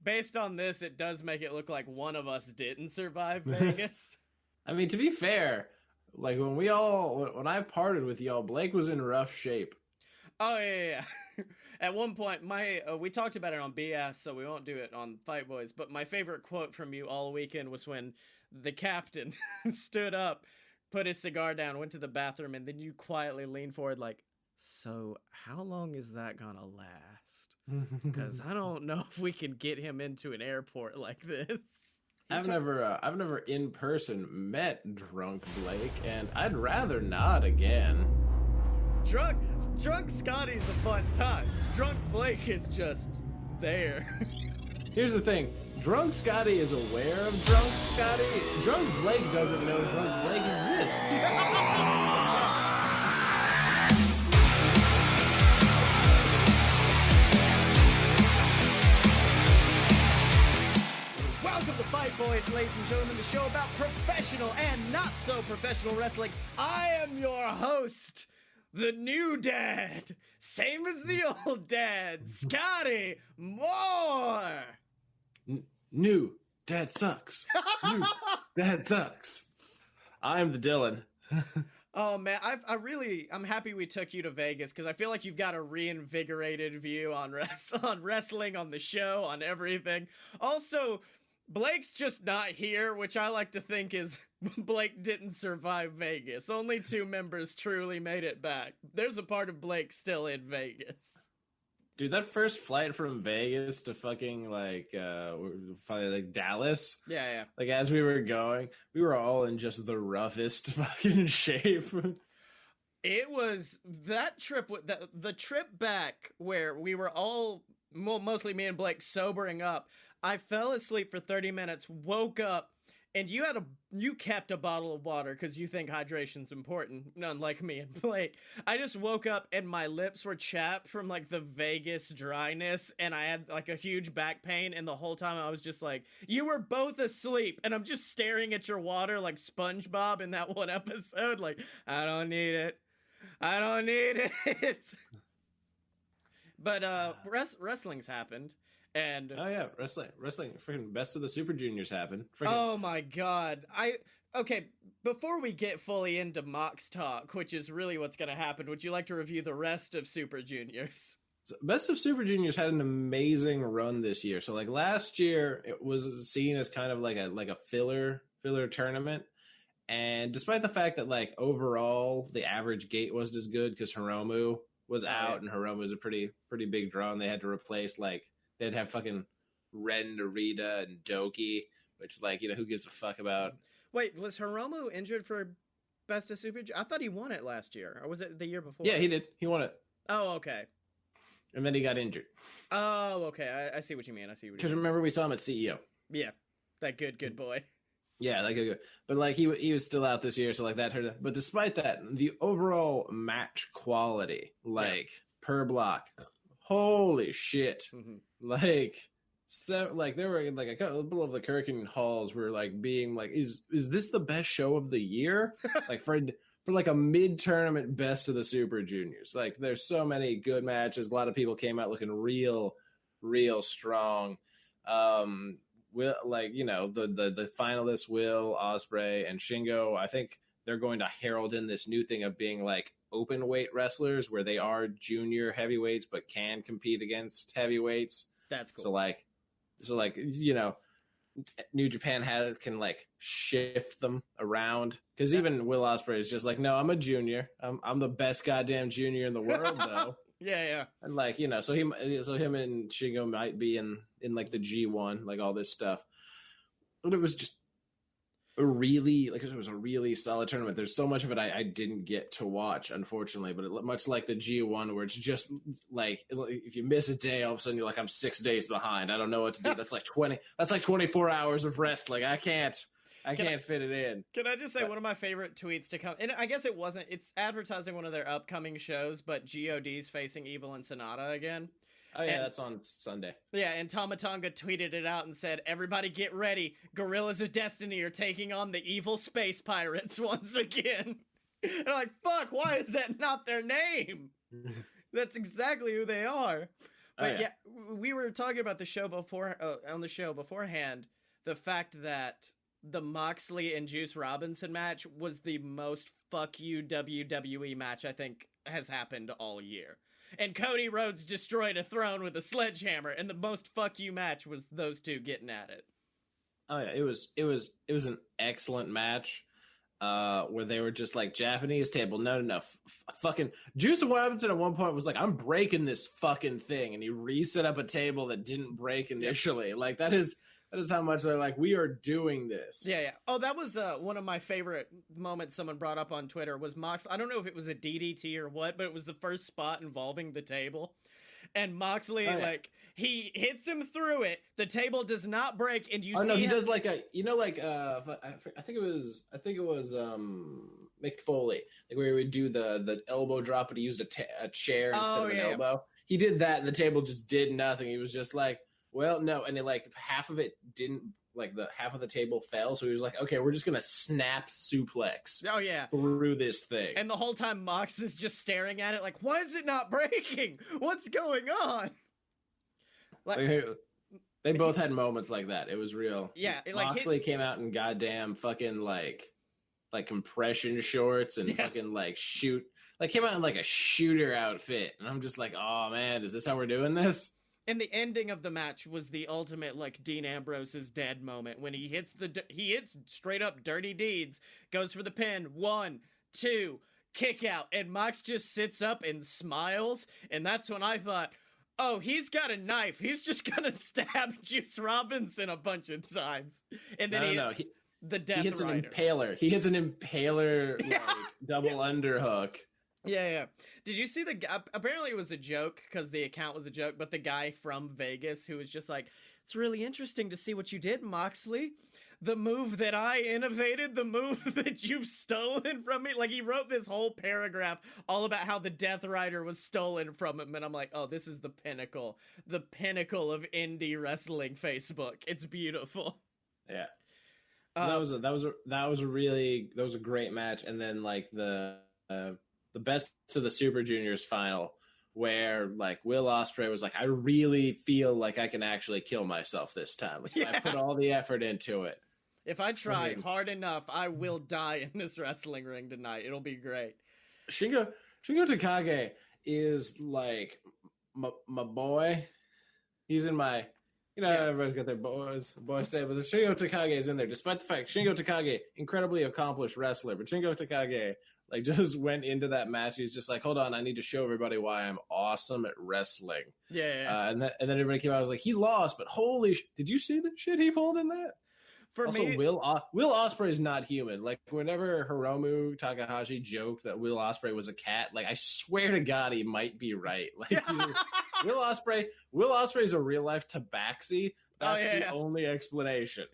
based on this, it does make it look like one of us didn't survive Vegas. I mean, to be fair, like when I parted with y'all, Blake was in rough shape. Oh yeah. At one point, we talked about it on BS, so we won't do it on Fight Boys. But my favorite quote from you all weekend was when the captain stood up, put his cigar down, went to the bathroom, and then you quietly leaned forward, like, "So how long is that gonna last? Because I don't know if we can get him into an airport like this." I've never in person met drunk Blake, and I'd rather not again. Drunk Scottye's a fun time. Drunk Blake is just there. Here's the thing. Drunk Scottye is aware of drunk Scottye. Drunk Blake doesn't know drunk Blake exists. Welcome to Fight Boys, ladies and gentlemen, the show about professional and not so professional wrestling. I am your host, the new dad, same as the old dad, Scottye Moore. New dad sucks. New dad sucks. I'm the Dylan. Oh man, I'm happy we took you to Vegas because I feel like you've got a reinvigorated view on wrestling, on the show, on everything. Also, Blake's just not here, which I like to think is Blake didn't survive Vegas. Only 2 members truly made it back. There's a part of Blake still in Vegas. Dude, that first flight from Vegas to fucking like Dallas. Yeah. Like as we were going, we were all in just the roughest fucking shape. It was that trip, the trip back where we were all, mostly me and Blake, sobering up. I fell asleep for 30 minutes, woke up, and you kept a bottle of water because you think hydration's important, unlike me and Blake. I just woke up and my lips were chapped from like the Vegas dryness, and I had like a huge back pain, and the whole time I was just like, you were both asleep, and I'm just staring at your water like SpongeBob in that one episode, like, I don't need it. But wrestling's happened. And oh yeah, wrestling, freaking best of the Super Juniors happened. Oh my god, okay. Before we get fully into Mox talk, which is really what's going to happen, would you like to review the rest of Super Juniors? So best of Super Juniors had an amazing run this year. So like last year, it was seen as kind of like a filler tournament, and despite the fact that like overall the average gate wasn't as good because Hiromu was out, and Hiromu was a pretty big draw, and they had to replace like. They'd have fucking Ren, Narita, and Doki, which, like, who gives a fuck about? Wait, was Hiromu injured for Best of Super? I thought he won it last year, or was it the year before? Yeah, he did. He won it. Oh, okay. And then he got injured. Oh, okay. I see what you mean. Because remember, we saw him at CEO. Yeah, that good boy. Yeah, that good. But like he was still out this year, so like that hurt. But despite that, the overall match quality, per block, holy shit. Mm-hmm. Like there were like a couple of the Kirkin halls were like being like, is this the best show of the year? Like for like a mid-tournament best of the Super Juniors. Like there's so many good matches. A lot of people came out looking real strong. Will, like, the finalists, Will, Ospreay, and Shingo, I think they're going to herald in this new thing of being like open weight wrestlers where they are junior heavyweights but can compete against heavyweights. That's cool. So like New Japan can like shift them around because even Will Ospreay is just like, no, I'm a junior. I'm the best goddamn junior in the world though. Yeah. And like, so him and Shingo might be in like the G1, like all this stuff. But it was just it was a really solid tournament. There's so much of it I didn't get to watch, unfortunately, but much like the G1 where it's just like if you miss a day, all of a sudden you're like, I'm 6 days behind. I don't know what to do. That's like 24 hours of wrestling. I can't fit it in. Can I just say one of my favorite tweets to come, and I guess it's advertising one of their upcoming shows, but GOD's facing Evil and Sonata again. Oh, yeah, that's on Sunday. Yeah, and Tama Tonga tweeted it out and said, everybody get ready. Gorillas of Destiny are taking on the evil space pirates once again. And I'm like, fuck, why is that not their name? That's exactly who they are. But yeah, we were talking about the show before on the show beforehand. The fact that the Moxley and Juice Robinson match was the most fuck you WWE match I think has happened all year. And Cody Rhodes destroyed a throne with a sledgehammer, and the most fuck you match was those two getting at it. Oh yeah, it was an excellent match. Where they were just like, Japanese table, no, fucking Juice Robinson at one point was like, I'm breaking this fucking thing, and he reset up a table that didn't break initially. Yep. Like that is how much they're like, we are doing this. Yeah. Oh, that was one of my favorite moments someone brought up on Twitter was Mox. I don't know if it was a DDT or what, but it was the first spot involving the table. And Moxley, like, he hits him through it. The table does not break, and you see. Oh no, he does like a, I think it was Mick Foley, like where he would do the elbow drop, but he used a chair instead of an elbow. He did that, and the table just did nothing. He was just like, well, no, and it, like half of it didn't. Like the half of the table fell, so he was like, okay, we're just gonna snap suplex through this thing. And the whole time Mox is just staring at it like, why is it not breaking? What's going on? Like, they both had moments like that. It was real. Yeah. Moxley came out in goddamn fucking like compression shorts and fucking came out in like a shooter outfit. And I'm just like, oh man, is this how we're doing this? And the ending of the match was the ultimate, like, Dean Ambrose's dead moment when he hits straight up dirty deeds, goes for the pin, 1, 2, kick out, and Mox just sits up and smiles, and that's when I thought, oh, he's got a knife. He's just gonna stab Juice Robinson a bunch of times. And then the Death Rider. He hits an impaler. He hits an impaler, like, double underhook. Yeah. Did you see apparently it was a joke because the account was a joke, but the guy from Vegas who was just like, it's really interesting to see what you did, Moxley. The move that I innovated, the move that you've stolen from me. Like, he wrote this whole paragraph all about how the Death Rider was stolen from him. And I'm like, oh, this is the pinnacle of indie wrestling Facebook. It's beautiful. Yeah. That was a great match. And then like the best of the Super Juniors final, where like Will Ospreay was like, I really feel like I can actually kill myself this time. Like, I put all the effort into it. If I try hard enough, I will die in this wrestling ring tonight. It'll be great. Shingo Takagi is like my boy. He's in my, everybody's got their boy say, but the Shingo Takagi is in there, despite the fact Shingo Takagi, incredibly accomplished wrestler, but Shingo Takagi like just went into that match. He's just like, hold on, I need to show everybody why I'm awesome at wrestling. Yeah. And then everybody came out. I was like, he lost, but holy, did you see the shit he pulled in that? Will Ospreay is not human. Like, whenever Hiromu Takahashi joked that Will Ospreay was a cat, like, I swear to God, he might be right. Like, Will Ospreay is a real life tabaxi. That's the only explanation.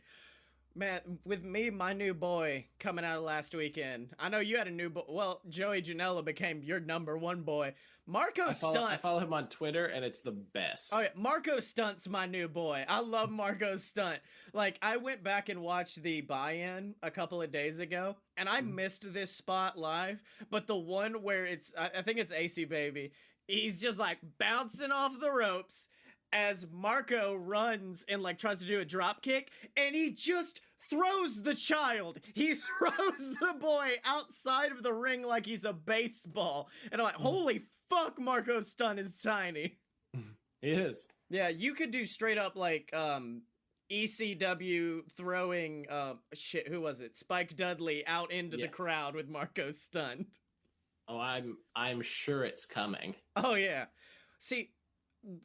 Man, with me, my new boy coming out of last weekend. I know you had a new boy. Well, Joey Janela became your number one boy. Marco Stunt. I follow him on Twitter, and it's the best. Oh, yeah. Marco Stunt's my new boy. I love Marco Stunt. Like, I went back and watched the buy-in a couple of days ago, and I missed this spot live. But the one where I think it's AC Baby, he's just, like, bouncing off the ropes as Marco runs and like tries to do a drop kick, and he just throws the child. He throws the boy outside of the ring like he's a baseball. And I'm like, holy fuck, Marco Stunt is tiny. He is. Yeah, you could do straight up like ECW throwing who was it? Spike Dudley out into the crowd with Marco Stunt. Oh, I'm sure it's coming. Oh yeah. See,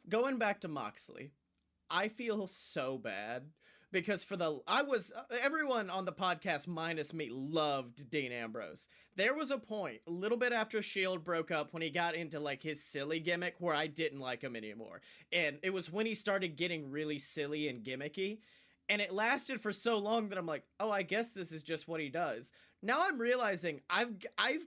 going back to Moxley, I feel so bad because everyone on the podcast minus me loved Dean Ambrose. There was a point a little bit after Shield broke up when he got into like his silly gimmick where I didn't like him anymore. And it was when he started getting really silly and gimmicky. And it lasted for so long that I'm like, oh, I guess this is just what he does. Now I'm realizing I've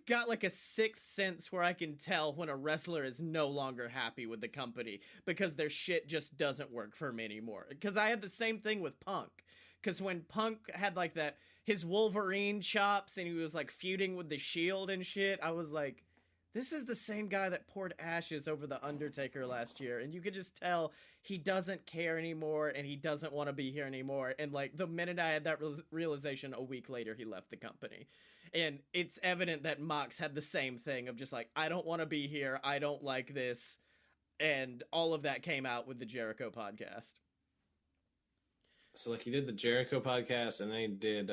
got like a sixth sense where I can tell when a wrestler is no longer happy with the company because their shit just doesn't work for me anymore. Because I had the same thing with Punk. Because when Punk had like his Wolverine chops and he was like feuding with the Shield and shit, I was like, this is the same guy that poured ashes over the Undertaker last year, and you could just tell he doesn't care anymore, and he doesn't want to be here anymore. And like the minute I had that realization, a week later he left the company, and it's evident that Mox had the same thing of just like, I don't want to be here, I don't like this, and all of that came out with the Jericho podcast. So like he did the Jericho podcast, and then he did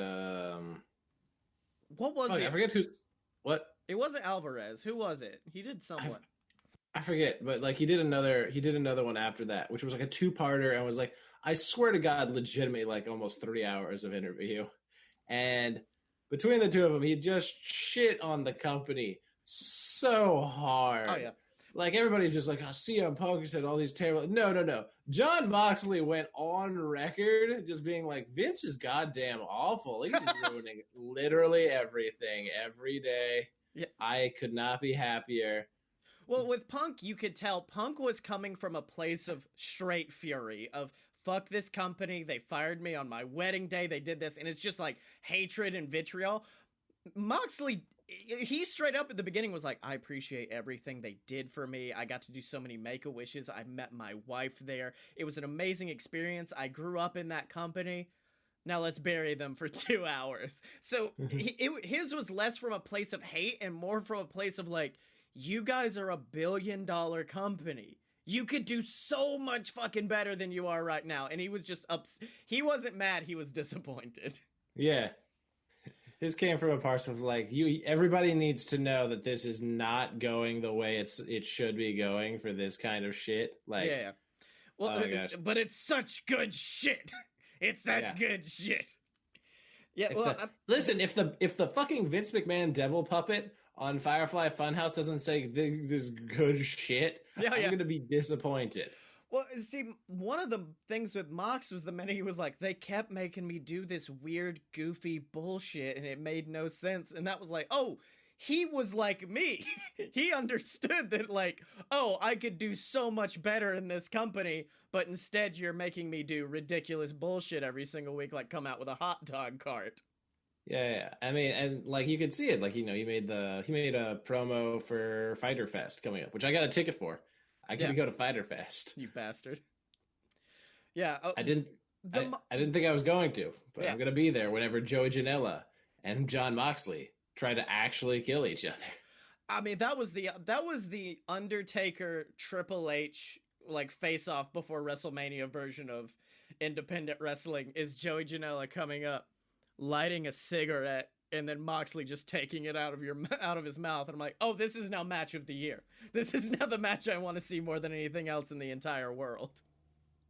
what was it? I forget who's what. It wasn't Alvarez. Who was it? He did someone. I forget, but like he did another one after that, which was like a 2-parter, and was like, I swear to God, legitimately like almost 3 hours of interview. And between the two of them, he just shit on the company so hard. Oh yeah. Like everybody's just like, oh, CM Punk said all these terrible. No. John Moxley went on record just being like, Vince is goddamn awful. He's ruining literally everything every day. Yeah. I could not be happier. Well, with Punk, you could tell Punk was coming from a place of straight fury, of fuck this company, they fired me on my wedding day, they did this, and it's just like hatred and vitriol. Moxley, he straight up at the beginning was like, I appreciate everything they did for me. I got to do so many Make-A-Wishes. I met my wife there. It was an amazing experience. I grew up in that company. Now let's bury them for 2 hours. So his was less from a place of hate and more from a place of like, you guys are $1 billion company. You could do so much fucking better than you are right now. And he was just he wasn't mad. He was disappointed. Yeah. His came from a part of like, everybody needs to know that this is not going the way it should be going for this kind of shit. Like, yeah. Well, oh my gosh. But it's such good shit. It's that good shit. Yeah. Listen, if the fucking Vince McMahon devil puppet on Firefly Funhouse doesn't say this good shit, I'm gonna be disappointed. Well, see, one of the things with Mox was the minute he was like, they kept making me do this weird, goofy bullshit, and it made no sense. And that was like, oh, he was like me. He understood that, like, oh, I could do so much better in this company, but instead you're making me do ridiculous bullshit every single week, like come out with a hot dog cart. Yeah. I mean, and like you could see it, like, you know, he made a promo for Fyter Fest coming up, which I got a ticket for. I got to go to Fyter Fest. You bastard. Yeah. I didn't think I was going to, but I'm going to be there whenever Joey Janela and John Moxley try to actually kill each other. I mean, that was the Undertaker Triple H like face off before WrestleMania version of independent wrestling, is Joey Janela coming up, lighting a cigarette, and then Moxley just taking it out of his mouth. And I'm like, oh, this is now match of the year. This is now the match I want to see more than anything else in the entire world.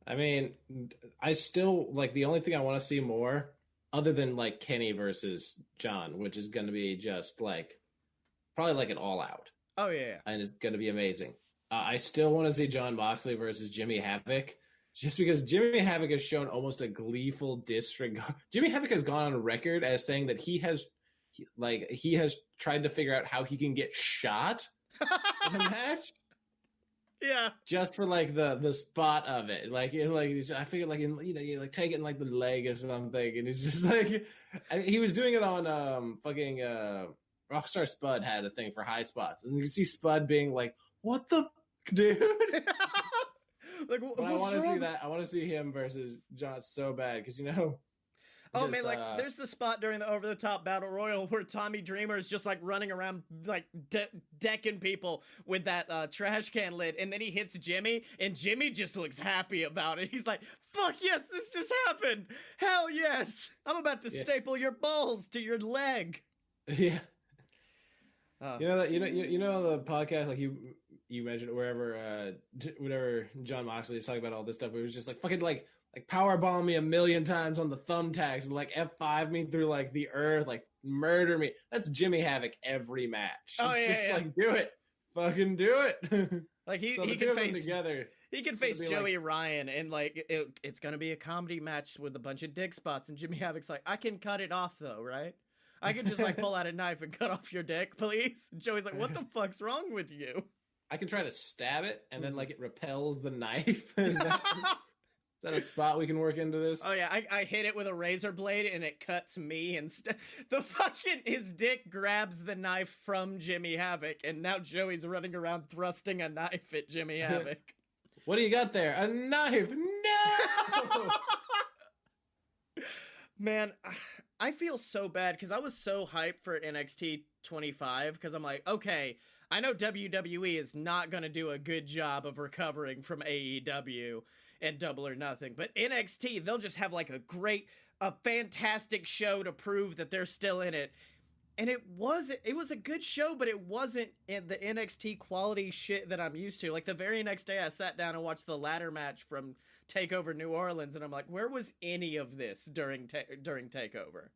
I mean, I still, like, the only thing I want to see more, other than, like, Kenny versus John, which is going to be just, like, probably, like, an all-out. Oh, yeah. And it's going to be amazing. I still want to see John Moxley versus Jimmy Havoc, just because Jimmy Havoc has shown almost a gleeful disregard. Jimmy Havoc has gone on record as saying that he has tried to figure out how he can get shot in a match. Yeah, just for like the spot of it, like I figured like in, you know, you like take it in like the leg or something, and it's just like he was doing it on fucking Rockstar Spud had a thing for high spots, and you see Spud being like, "What the dude?" Like, but I want to see that. I want to see him versus John so bad because, you know. Oh man, like there's the spot during the Over the Top Battle Royal where Tommy Dreamer is just like running around like decking people with that trash can lid, and then he hits Jimmy, and Jimmy just looks happy about it. He's like, "Fuck yes, this just happened! Hell yes! I'm about to staple your balls to your leg." Yeah. You know that you know the podcast, like you mentioned whenever John Moxley is talking about all this stuff. It was just like fucking like powerbomb me 1,000,000 times on the thumbtacks and like F5 me through like the earth, like murder me. That's Jimmy Havoc every match. Oh, it's yeah, just yeah. like do it. Fucking do it. Like he so can face together. He can face Joey like, Ryan, and like it's gonna be a comedy match with a bunch of dick spots, and Jimmy Havoc's like, I can cut it off though, right? I can just like pull out a knife and cut off your dick, please. And Joey's like, what the fuck's wrong with you? I can try to stab it, and then like it repels the knife. that a spot we can work into this? Oh yeah, I hit it with a razor blade and it cuts me instead. The fucking his dick grabs the knife from Jimmy Havoc, and now Joey's running around thrusting a knife at Jimmy Havoc. What do you got there? A knife? No! Man, I feel so bad because I was so hyped for NXT 25 because I'm like, okay, I know WWE is not going to do a good job of recovering from AEW and Double or Nothing, but NXT, they'll just have like a fantastic show to prove that they're still in it. And it was a good show, but it wasn't in the NXT quality shit that I'm used to. Like the very next day I sat down and watched the ladder match from TakeOver New Orleans, and I'm like, where was any of this during TakeOver?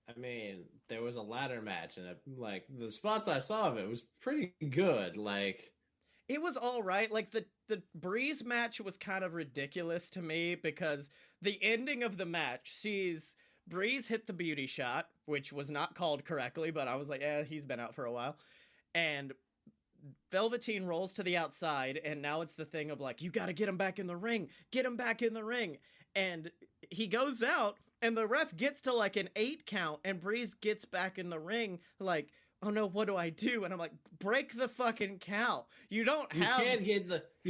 I mean, there was a ladder match, and like the spots I saw of it was pretty good. Like, it was all right. Like the Breeze match was kind of ridiculous to me because the ending of the match sees Breeze hit the beauty shot, which was not called correctly, but I was like, he's been out for a while. And Velveteen rolls to the outside, and now it's the thing of like, you got to get him back in the ring. Get him back in the ring. And he goes out, and the ref gets to like an 8 count, and Breeze gets back in the ring like, oh no, what do I do? And I'm like, break the fucking count. You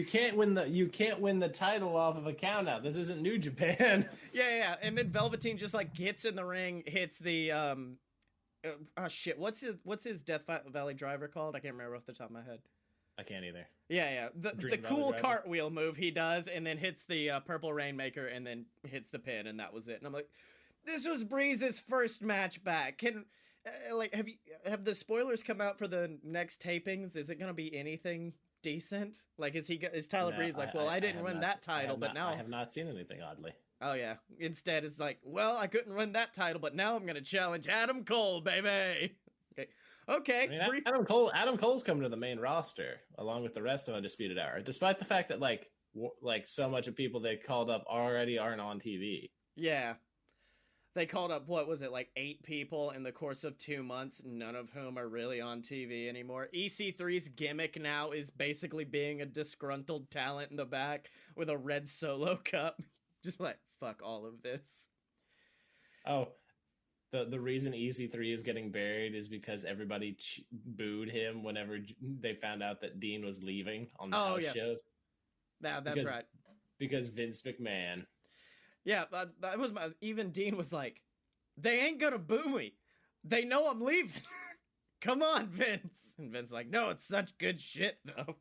can't win the title off of a count out. This isn't New Japan. Yeah. And then Velveteen just like gets in the ring, hits the what's his Death Valley driver called? I can't remember off the top of my head. I can't either. Yeah. The cool cartwheel move he does, and then hits the Purple Rainmaker, and then hits the pin, and that was it. And I'm like, this was Breeze's first match back. Like, have the spoilers come out for the next tapings? Is it gonna be anything decent? Like, is Tyler Breeze like, well, I didn't win that title, but now I have not seen anything, oddly. Oh yeah. Instead, it's like, well, I couldn't win that title, but now I'm gonna challenge Adam Cole, baby. Okay. I mean, Adam Cole's coming to the main roster along with the rest of Undisputed Era, despite the fact that like so much of people they called up already aren't on TV. Yeah. They called up, what was it, like 8 people in the course of 2 months, none of whom are really on TV anymore. EC3's gimmick now is basically being a disgruntled talent in the back with a red Solo cup. Just like, fuck all of this. Oh, the reason EC3 is getting buried is because everybody booed him whenever they found out that Dean was leaving on the house shows. That's right. Because Vince McMahon. Yeah, that was even Dean was like, they ain't gonna boo me. They know I'm leaving. Come on, Vince. And Vince's like, no, it's such good shit, though.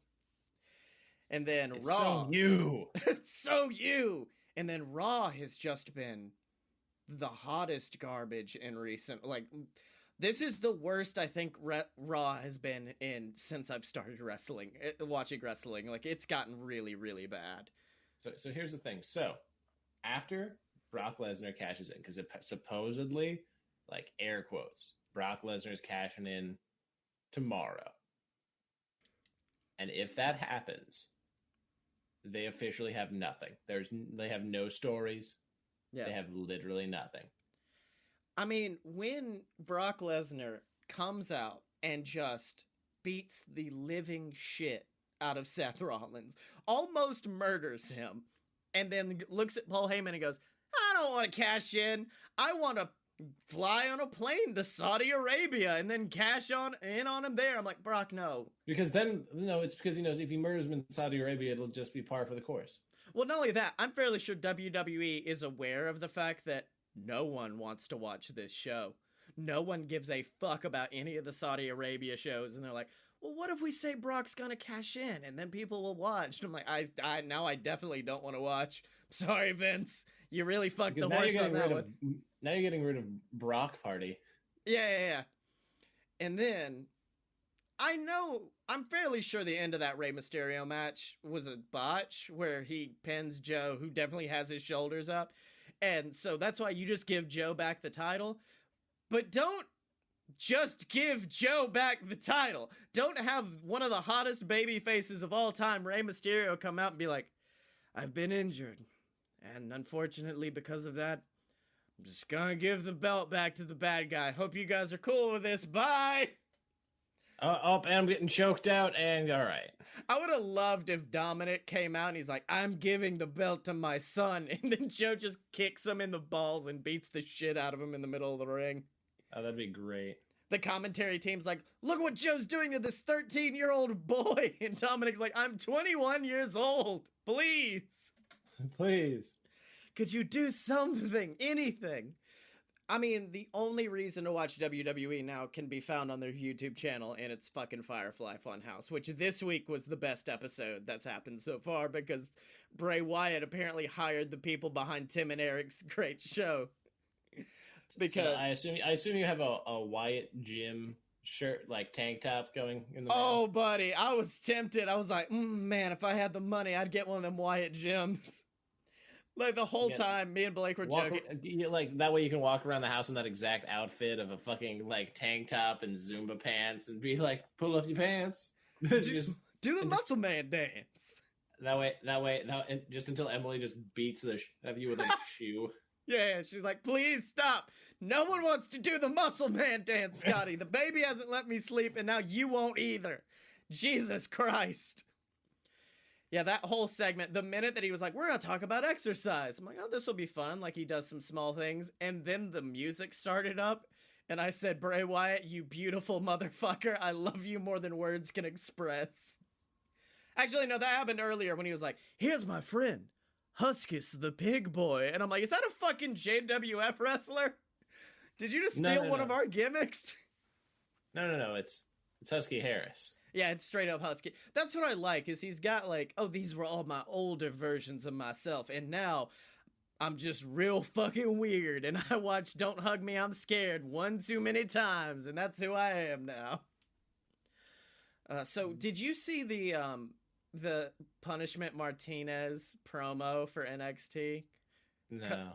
And then it's Raw. So you. It's so you. And then Raw has just been the hottest garbage in recent, like, this is the worst I think Raw has been in since I've started watching wrestling. Like, it's gotten really, really bad. So here's the thing. So, after Brock Lesnar cashes in, because supposedly, like, air quotes, Brock Lesnar is cashing in tomorrow. And if that happens, they officially have nothing. They have no stories. Yeah. They have literally nothing. I mean, when Brock Lesnar comes out and just beats the living shit out of Seth Rollins, almost murders him, and then looks at Paul Heyman and goes, I don't want to cash in. I want to fly on a plane to Saudi Arabia and then cash in on him there. I'm like, Brock, no. Because then, no, it's because he knows if he murders him in Saudi Arabia, it'll just be par for the course. Well, not only that, I'm fairly sure WWE is aware of the fact that no one wants to watch this show. No one gives a fuck about any of the Saudi Arabia shows. And they're like, well, what if we say Brock's going to cash in and then people will watch? And I'm like, I definitely don't want to watch. Sorry, Vince. You really fucked the horse on that one. Now you're getting rid of Brock Party. Yeah. And then I'm fairly sure the end of that Rey Mysterio match was a botch where he pins Joe, who definitely has his shoulders up. And so that's why you just give Joe back the title. But don't just give Joe back the title. Don't have one of the hottest baby faces of all time, Rey Mysterio, come out and be like, I've been injured. And unfortunately, because of that, I'm just gonna give the belt back to the bad guy. Hope you guys are cool with this. Bye! Oh, and I'm getting choked out, and all right. I would have loved if Dominic came out and he's like, I'm giving the belt to my son. And then Joe just kicks him in the balls and beats the shit out of him in the middle of the ring. Oh, that'd be great. The commentary team's like, look what Joe's doing to this 13-year-old boy. And Dominic's like, I'm 21 years old. Please. Please. Could you do something? Anything? I mean, the only reason to watch WWE now can be found on their YouTube channel, and it's fucking Firefly Funhouse, which this week was the best episode that's happened so far because Bray Wyatt apparently hired the people behind Tim and Eric's great show. Because so I assume you have a Wyatt Jim shirt, like tank top going in the oh, buddy, I was tempted. I was like, man, if I had the money, I'd get one of them Wyatt Jims. Like the whole time, me and Blake were joking. Like that way you can walk around the house in that exact outfit of a fucking like tank top and Zumba pants and be like, pull up your pants. Do the muscle man dance. That way, just until Emily just beats the shit out of you with a shoe. Yeah, she's like, please stop. No one wants to do the muscle man dance, Scotty. The baby hasn't let me sleep, and now you won't either. Jesus Christ. Yeah, that whole segment, the minute that he was like, we're going to talk about exercise. I'm like, oh, this will be fun. Like, he does some small things. And then the music started up, and I said, Bray Wyatt, you beautiful motherfucker. I love you more than words can express. Actually, no, that happened earlier when he was like, here's my friend, Huskus the Pig Boy. And I'm like, is that a fucking JWF wrestler? Did you just steal one of our gimmicks? No, it's Husky Harris. Yeah, it's straight up Husky. That's what I like, is he's got like, oh, these were all my older versions of myself, and now I'm just real fucking weird, and I watch Don't Hug Me, I'm Scared one too many times, and that's who I am now. So did you see the Punishment Martinez promo for NXT? No.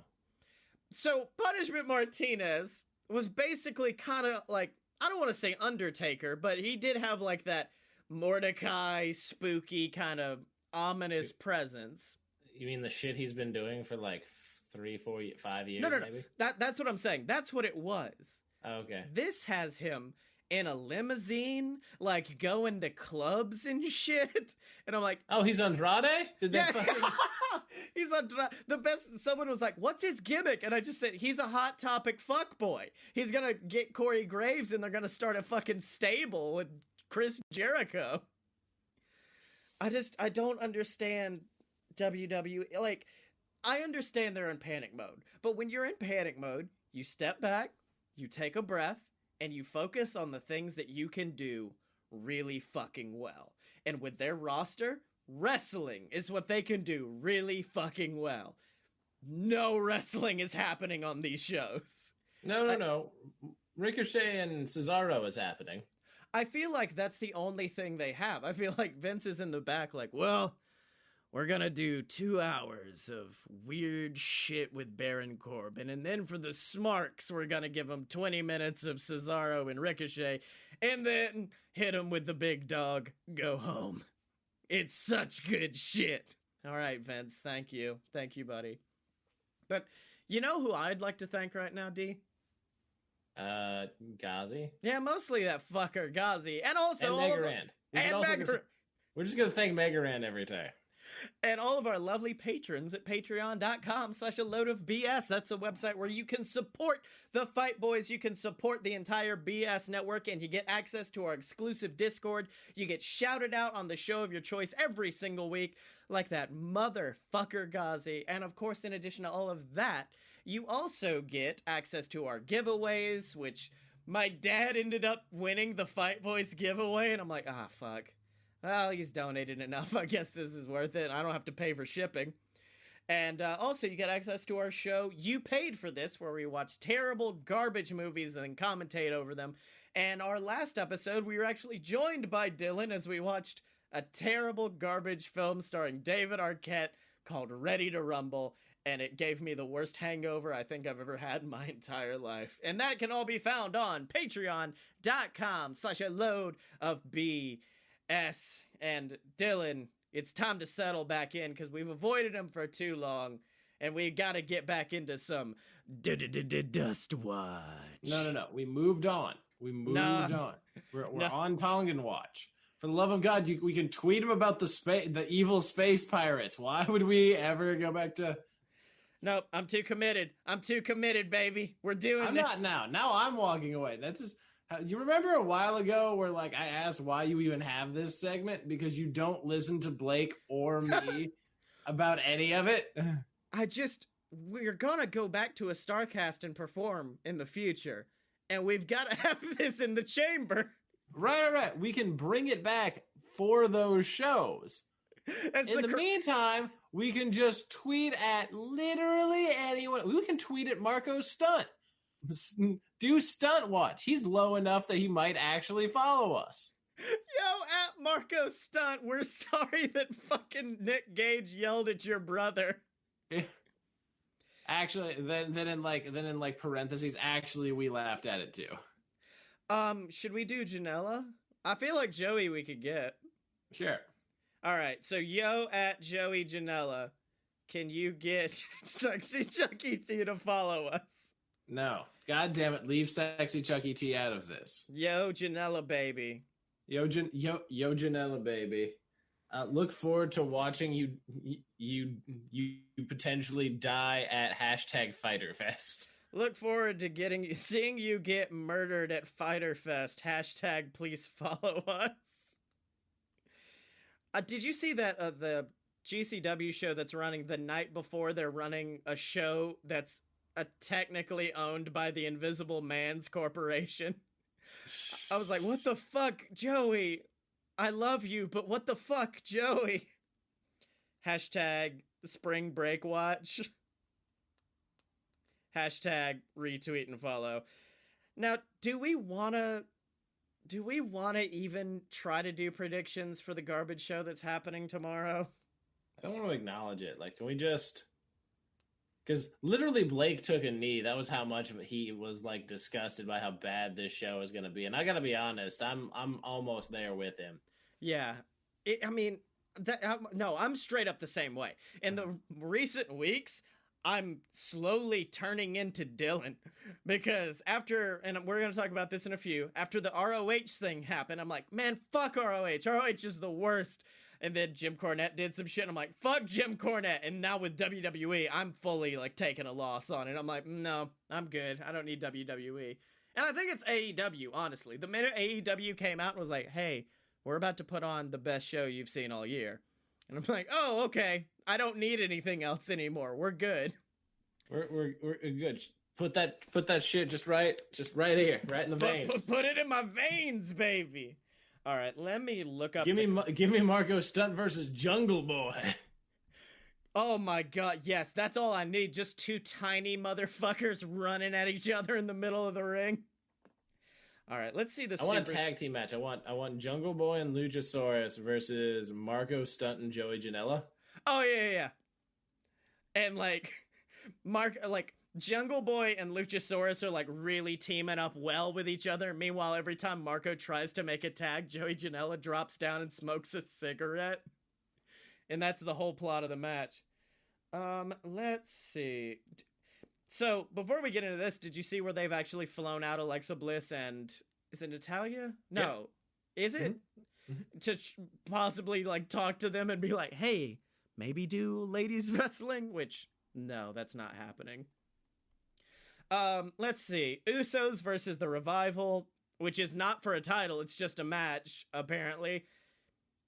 So Punishment Martinez was basically kind of like, I don't want to say Undertaker, but he did have like that Mordecai spooky kind of ominous presence. You mean the shit he's been doing for like 3, 4, 5 years? No. Maybe? That's what I'm saying. That's what it was. Oh, okay. This has him in a limousine, like going to clubs and shit. And I'm like, oh, he's Andrade? Did they fucking... He's Andrade. The best, someone was like, what's his gimmick? And I just said, he's a Hot Topic fuckboy. He's gonna get Corey Graves and they're gonna start a fucking stable with Chris Jericho. I don't understand WWE. Like, I understand they're in panic mode, but when you're in panic mode, you step back, you take a breath, and you focus on the things that you can do really fucking well. And with their roster, wrestling is what they can do really fucking well. No wrestling is happening on these shows. No. Ricochet and Cesaro is happening. I feel like that's the only thing they have. I feel like Vince is in the back like, well, we're gonna do 2 hours of weird shit with Baron Corbin, and then for the smarks, we're gonna give them 20 minutes of Cesaro and Ricochet, and then hit them with the big dog, go home. It's such good shit. All right, Vince, thank you. Thank you, buddy. But you know who I'd like to thank right now, D? Ghazi? Yeah, mostly that fucker, Ghazi. And also and Megarand. And Megarand. We're just gonna thank Megarand every time. And all of our lovely patrons at patreon.com/a-load-of-BS. That's a website where you can support the Fight Boys. You can support the entire BS network, and you get access to our exclusive Discord. You get shouted out on the show of your choice every single week, like that motherfucker Ghazi. And of course, in addition to all of that, you also get access to our giveaways, which my dad ended up winning the Fight Boys giveaway, and I'm like, fuck. Well, he's donated enough. I guess this is worth it. I don't have to pay for shipping. And also, you get access to our show, You Paid for This, where we watch terrible garbage movies and commentate over them. And our last episode, we were actually joined by Dylan as we watched a terrible garbage film starring David Arquette called Ready to Rumble. And it gave me the worst hangover I think I've ever had in my entire life. And that can all be found on patreon.com/a-load-of-BS. And Dylan, it's time to settle back in because we've avoided him for too long, and we got to get back into some Dust Watch. No. We moved on. We moved Nah. on. We're No. on Tongan watch. For the love of God, we can tweet him about the evil space pirates. Why would we ever go back to... Nope, I'm too committed. I'm too committed, baby. We're doing I'm this. not now. Now I'm walking away. That's just... You remember a while ago where like I asked why you even have this segment? Because you don't listen to Blake or me about any of it? We're gonna go back to a StarCast and perform in the future. And we've got to have this in the chamber. Right. We can bring it back for those shows. In the meantime, we can just tweet at literally anyone. We can tweet at Marco Stunt. Do Stunt Watch. He's low enough that he might actually follow us. Yo, at Marco Stunt, we're sorry that fucking Nick Gage yelled at your brother. Actually, then in parentheses, actually we laughed at it too. Should we do Janela? I feel like Joey we could get. Sure. All right, so yo at Joey Janela, can you get Sexy Chucky T to follow us? No. God damn it, leave Sexy Chucky T out of this. Yo Janela baby. Yo Janela baby. Look forward to watching you potentially die at #FighterFest. Look forward to seeing you get murdered at FighterFest. #please follow us. Did you see that the GCW show that's running the night before they're running a show that's technically owned by the Invisible Man's Corporation? I was like, what the fuck, Joey? I love you, but what the fuck, Joey? #spring break watch. #retweet and follow. Now, do we wanna even try to do predictions for the garbage show that's happening tomorrow? I don't want to acknowledge it. Like, can we just... Because literally Blake took a knee. That was how much he was like disgusted by how bad this show is going to be. And I got to be honest, I'm almost there with him. Yeah. I'm straight up the same way. In the recent weeks, I'm slowly turning into Dylan because and we're going to talk about this in a few, after the ROH thing happened, I'm like, man, fuck ROH. ROH is the worst. And then Jim Cornette did some shit. And I'm like, fuck Jim Cornette. And now with WWE, I'm fully like taking a loss on it. I'm like, no, I'm good. I don't need WWE. And I think it's AEW, honestly. The minute AEW came out and was like, hey, we're about to put on the best show you've seen all year. And I'm like, oh, okay. I don't need anything else anymore. We're good. We're good. Put that shit just right here, right in the veins. Put it in my veins, baby. All right, let me look up. Give me Marco Stunt versus Jungle Boy. Oh my god, yes, that's all I need. Just two tiny motherfuckers running at each other in the middle of the ring. All right, let's see this. I want a tag team match. I want Jungle Boy and Luchasaurus versus Marco Stunt and Joey Janela. Oh yeah. And Jungle Boy and Luchasaurus are like really teaming up well with each other. Meanwhile, every time Marco tries to make a tag, Joey Janela drops down and smokes a cigarette. And that's the whole plot of the match. Let's see. So, before we get into this, did you see where they've actually flown out Alexa Bliss and... Is it Natalia? No. Yeah. Is it? Mm-hmm. To possibly, talk to them and be like, hey, maybe do ladies wrestling? Which, no, that's not happening. Let's see. Usos versus the Revival, which is not for a title. It's just a match, apparently.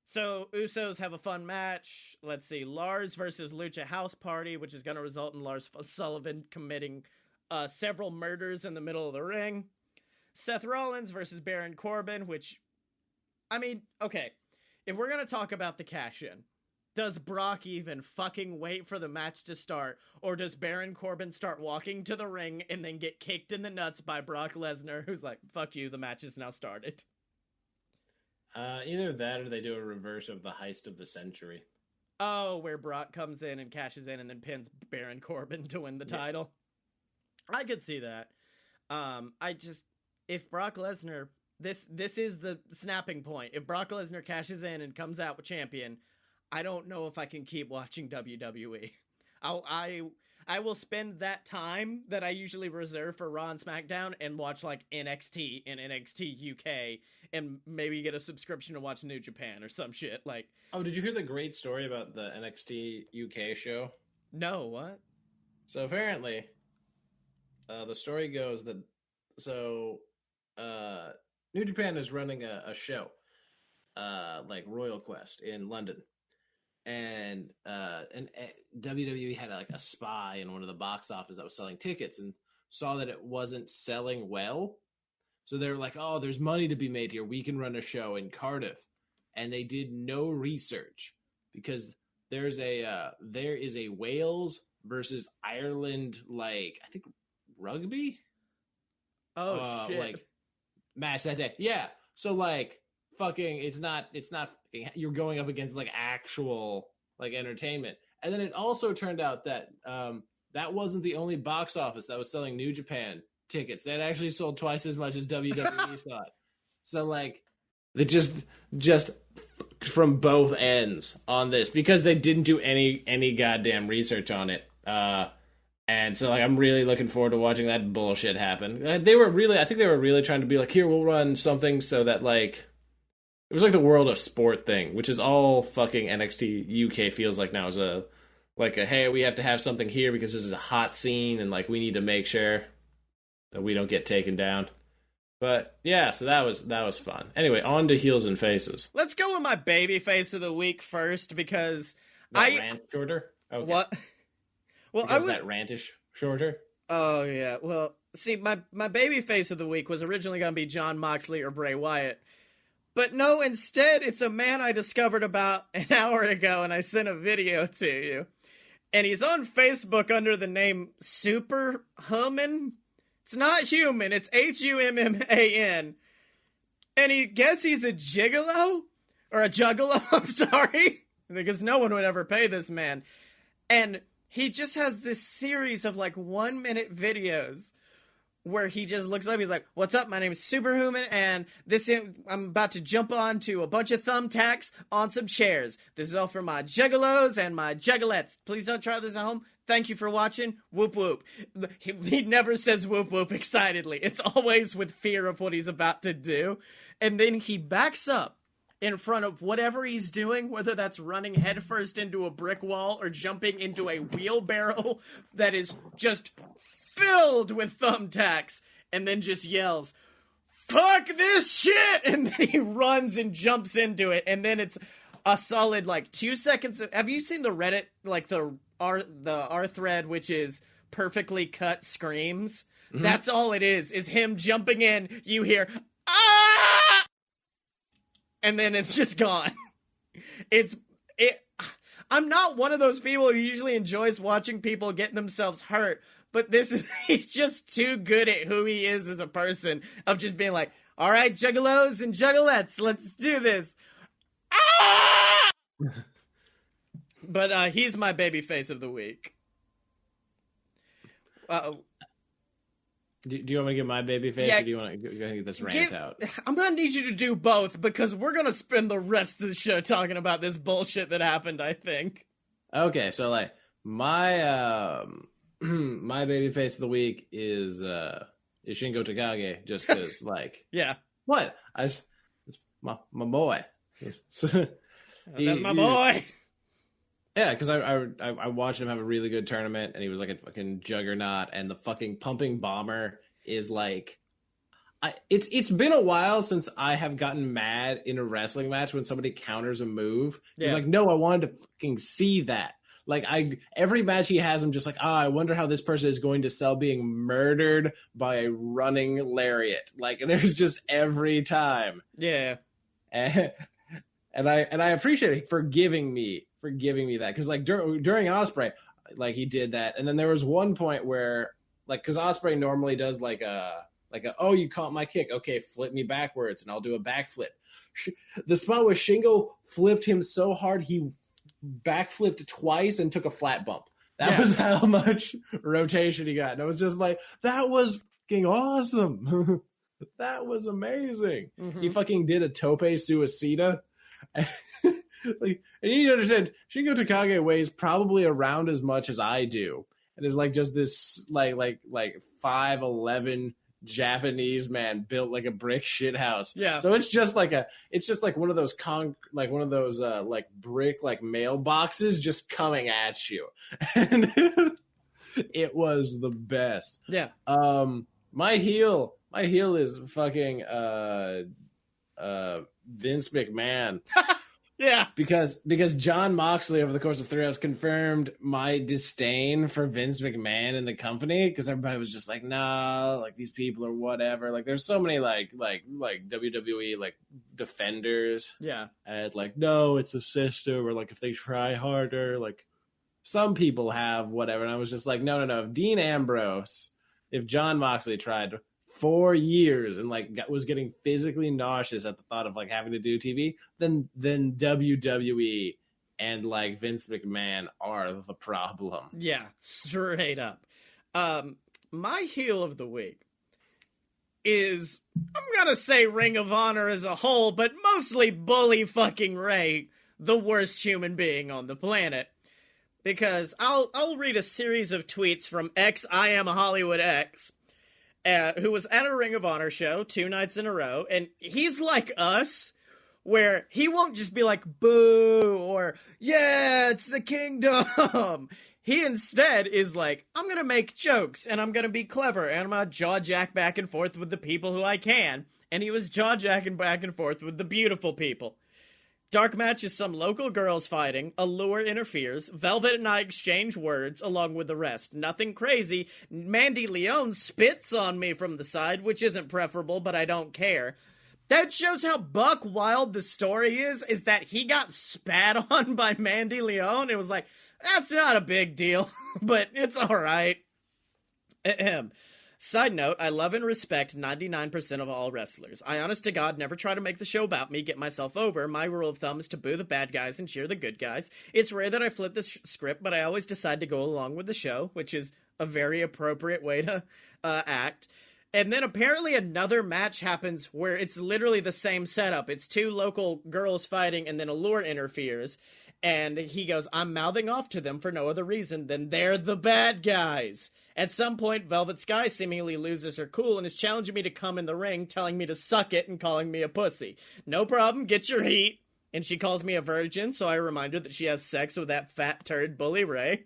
So, Usos have a fun match. Let's see. Lars versus Lucha House Party, which is going to result in Lars Sullivan committing several murders in the middle of the ring. Seth Rollins versus Baron Corbin, which... I mean, okay. If we're going to talk about the cash-in, does Brock even fucking wait for the match to start? Or does Baron Corbin start walking to the ring and then get kicked in the nuts by Brock Lesnar, who's like, fuck you, the match has now started? Either that or they do a reverse of the heist of the century. Oh, where Brock comes in and cashes in and then pins Baron Corbin to win the title. I could see that. If Brock Lesnar, this is the snapping point. If Brock Lesnar cashes in and comes out with champion, I don't know if I can keep watching WWE. I will spend that time that I usually reserve for Raw and SmackDown and watch like NXT and NXT UK and maybe get a subscription to watch New Japan or some shit. Like, oh, did you hear the great story about the NXT UK show? no, what? So apparently, the story goes that New Japan is running a show, like Royal Quest in London, and WWE had like a spy in one of the box office that was selling tickets and saw that it wasn't selling well. So they were like, "Oh, there's money to be made here. We can run a show in Cardiff," and they did no research because there is a Wales versus Ireland, like I think rugby. Oh shit! Like match that day. Yeah. So like fucking, it's not. You're going up against like actual like entertainment. And then it also turned out that that wasn't the only box office that was selling New Japan tickets. That actually sold twice as much as WWE saw it. So like, they just from both ends on this because they didn't do any goddamn research on it. And so like, I'm really looking forward to watching that bullshit happen. I think they were really trying to be like, here, we'll run something so that like, it was like the World of Sport thing, which is all fucking NXT UK feels like now is hey, we have to have something here because this is a hot scene and like we need to make sure that we don't get taken down. But yeah, so that was fun. Anyway, on to heels and faces. Let's go with my baby face of the week first because rant shorter. Okay. What? Well, because that rant is shorter. Oh yeah. Well, see, my baby face of the week was originally going to be Jon Moxley or Bray Wyatt. But no, instead, it's a man I discovered about an hour ago, and I sent a video to you. And he's on Facebook under the name Super Hummin. It's not human, it's Humman. And he guess he's a gigolo? Or a juggalo, I'm sorry. Because no one would ever pay this man. And he just has this series of like 1-minute videos where he just looks up, he's like, "What's up? My name is Superhuman, and I'm about to jump onto a bunch of thumbtacks on some chairs. This is all for my juggalos and my juggalettes. Please don't try this at home. Thank you for watching. Whoop whoop." He never says whoop whoop excitedly. It's always with fear of what he's about to do. And then he backs up in front of whatever he's doing, whether that's running headfirst into a brick wall or jumping into a wheelbarrow that is just filled with thumbtacks, and then just yells, "Fuck this shit!" And then he runs and jumps into it, and then it's a solid like 2 seconds. Have you seen the Reddit, like the R thread, which is perfectly cut screams? Mm-hmm. That's all it is him jumping in. You hear "ah!" and then it's just gone. I'm not one of those people who usually enjoys watching people getting themselves hurt. But he's just too good at who he is as a person of just being like, "All right, juggalos and juggalettes, let's do this." Ah! But he's my baby face of the week. Do you want me to get my baby face, or do you want to get this rant out? I'm going to need you to do both because we're going to spend the rest of the show talking about this bullshit that happened, I think. Okay, so like my my baby face of the week is Shingo Takagi, just because like yeah, what it's my boy. That's my boy. Yeah, because I watched him have a really good tournament, and he was like a fucking juggernaut, and the fucking pumping bomber is like, it's been a while since I have gotten mad in a wrestling match when somebody counters a move. Yeah. He's like, no, I wanted to fucking see that. Like every match he has, I'm just like, I wonder how this person is going to sell being murdered by a running lariat. Like there's just every time. Yeah. And I appreciate it for giving me that. Cause like during Ospreay, like he did that. And then there was one point where like, cause Ospreay normally does like a, oh, you caught my kick. Okay. Flip me backwards and I'll do a backflip. The spot where Shingo flipped him so hard, he backflipped twice and took a flat bump. That was how much rotation he got. And I was just like, that was fucking awesome. That was amazing. Mm-hmm. He fucking did a tope suicida. Like, and you need to understand, Shingo Takagi weighs probably around as much as I do. and is like just this like 5'11" Japanese man built like a brick shit house. Yeah. So it's just like one of those like brick like mailboxes just coming at you, and it was the best. Yeah. My heel is fucking Vince McMahon. Yeah. Because John Moxley over the course of 3 hours confirmed my disdain for Vince McMahon and the company, because everybody was just like, nah, like these people are whatever. Like there's so many like WWE like defenders. Yeah. And like, no, it's a system, or like if they try harder, like some people have whatever. And I was just like, no. If John Moxley tried 4 years and like was getting physically nauseous at the thought of like having to do TV, then WWE and like Vince McMahon are the problem. Yeah, straight up. My heel of the week is, I'm gonna say Ring of Honor as a whole, but mostly Bully fucking Ray, the worst human being on the planet. Because I'll read a series of tweets from I Am Hollywood X, who was at a Ring of Honor show 2 nights in a row, and he's like us, where he won't just be like, boo, or, yeah, it's the kingdom. He instead is like, I'm gonna make jokes, and I'm gonna be clever, and I'm gonna jaw-jack back and forth with the people who I can, and he was jaw-jacking back and forth with the beautiful people. Dark match is some local girls fighting, Allure interferes, Velvet and I exchange words along with the rest. Nothing crazy. Mandy Leon spits on me from the side, which isn't preferable, but I don't care. That shows how buck wild the story is that he got spat on by Mandy Leon. It was like, that's not a big deal, but it's alright. Side note, I love and respect 99% of all wrestlers. I honest to God never try to make the show about me, get myself over. My rule of thumb is to boo the bad guys and cheer the good guys. It's rare that I flip the script, but I always decide to go along with the show, which is a very appropriate way to act. And then apparently another match happens where it's literally the same setup. It's 2 local girls fighting, and then Allure interferes. And he goes, I'm mouthing off to them for no other reason than they're the bad guys. At some point, Velvet Sky seemingly loses her cool and is challenging me to come in the ring, telling me to suck it and calling me a pussy. No problem, get your heat. And she calls me a virgin, so I remind her that she has sex with that fat turd Bully Ray.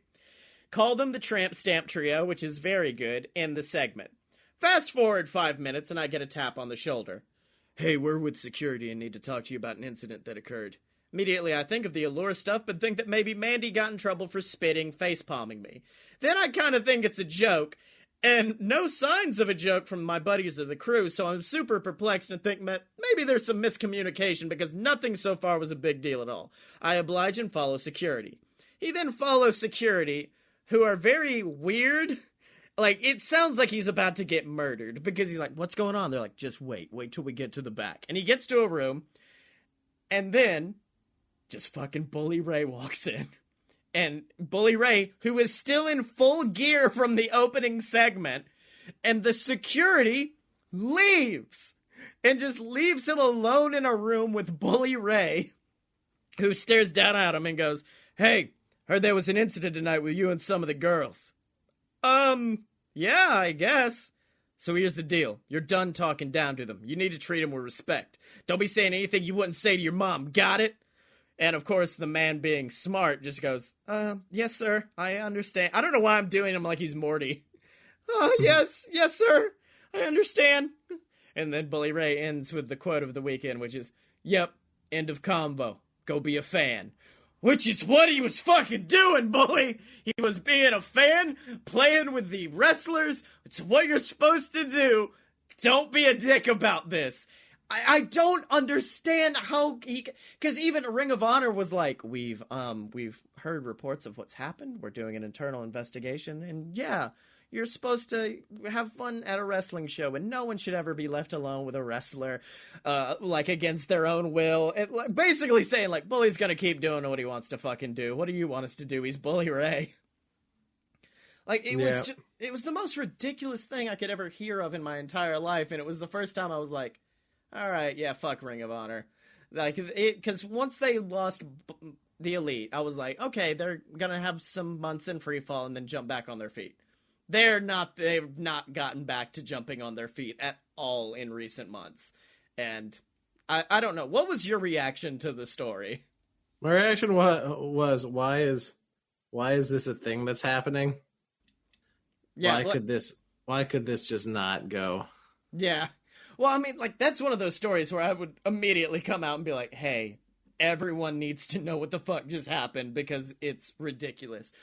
Call them the Tramp Stamp Trio, which is very good, in the segment. Fast forward 5 minutes and I get a tap on the shoulder. Hey, we're with security and need to talk to you about an incident that occurred. Immediately, I think of the Allure stuff, but think that maybe Mandy got in trouble for spitting, face-palming me. Then I kind of think it's a joke, and no signs of a joke from my buddies of the crew, so I'm super perplexed and think maybe there's some miscommunication because nothing so far was a big deal at all. I oblige and follow security. He then follows security, who are very weird. Like, it sounds like he's about to get murdered, because he's like, what's going on? They're like, just wait till we get to the back. And he gets to a room, and then just fucking Bully Ray walks in. And Bully Ray, who is still in full gear from the opening segment, and the security leaves. And just leaves him alone in a room with Bully Ray, who stares down at him and goes, hey, heard there was an incident tonight with you and some of the girls. Yeah, I guess. So here's the deal. You're done talking down to them. You need to treat them with respect. Don't be saying anything you wouldn't say to your mom, got it? And of course, the man being smart just goes, yes, sir, I understand. I don't know why I'm doing him like he's Morty. Oh, yes, sir, I understand. And then Bully Ray ends with the quote of the weekend, which is, yep, end of convo. Go be a fan. Which is what he was fucking doing, Bully. He was being a fan, playing with the wrestlers. It's what you're supposed to do. Don't be a dick about this. I don't understand how because even Ring of Honor was like, we've heard reports of what's happened. We're doing an internal investigation, and yeah, you're supposed to have fun at a wrestling show, and no one should ever be left alone with a wrestler, like against their own will. Basically saying like, Bully's gonna keep doing what he wants to fucking do. What do you want us to do? He's Bully Ray. Like it was the most ridiculous thing I could ever hear of in my entire life, and it was the first time I was like, all right, yeah, fuck Ring of Honor. Like, because once they lost the Elite, I was like, okay, they're gonna have some months in free fall and then jump back on their feet. They've not gotten back to jumping on their feet at all in recent months. And I don't know. What was your reaction to the story? My reaction was why is this a thing that's happening? Yeah, why could this just not go? Yeah. Well, I mean, like, that's one of those stories where I would immediately come out and be like, hey, everyone needs to know what the fuck just happened because it's ridiculous.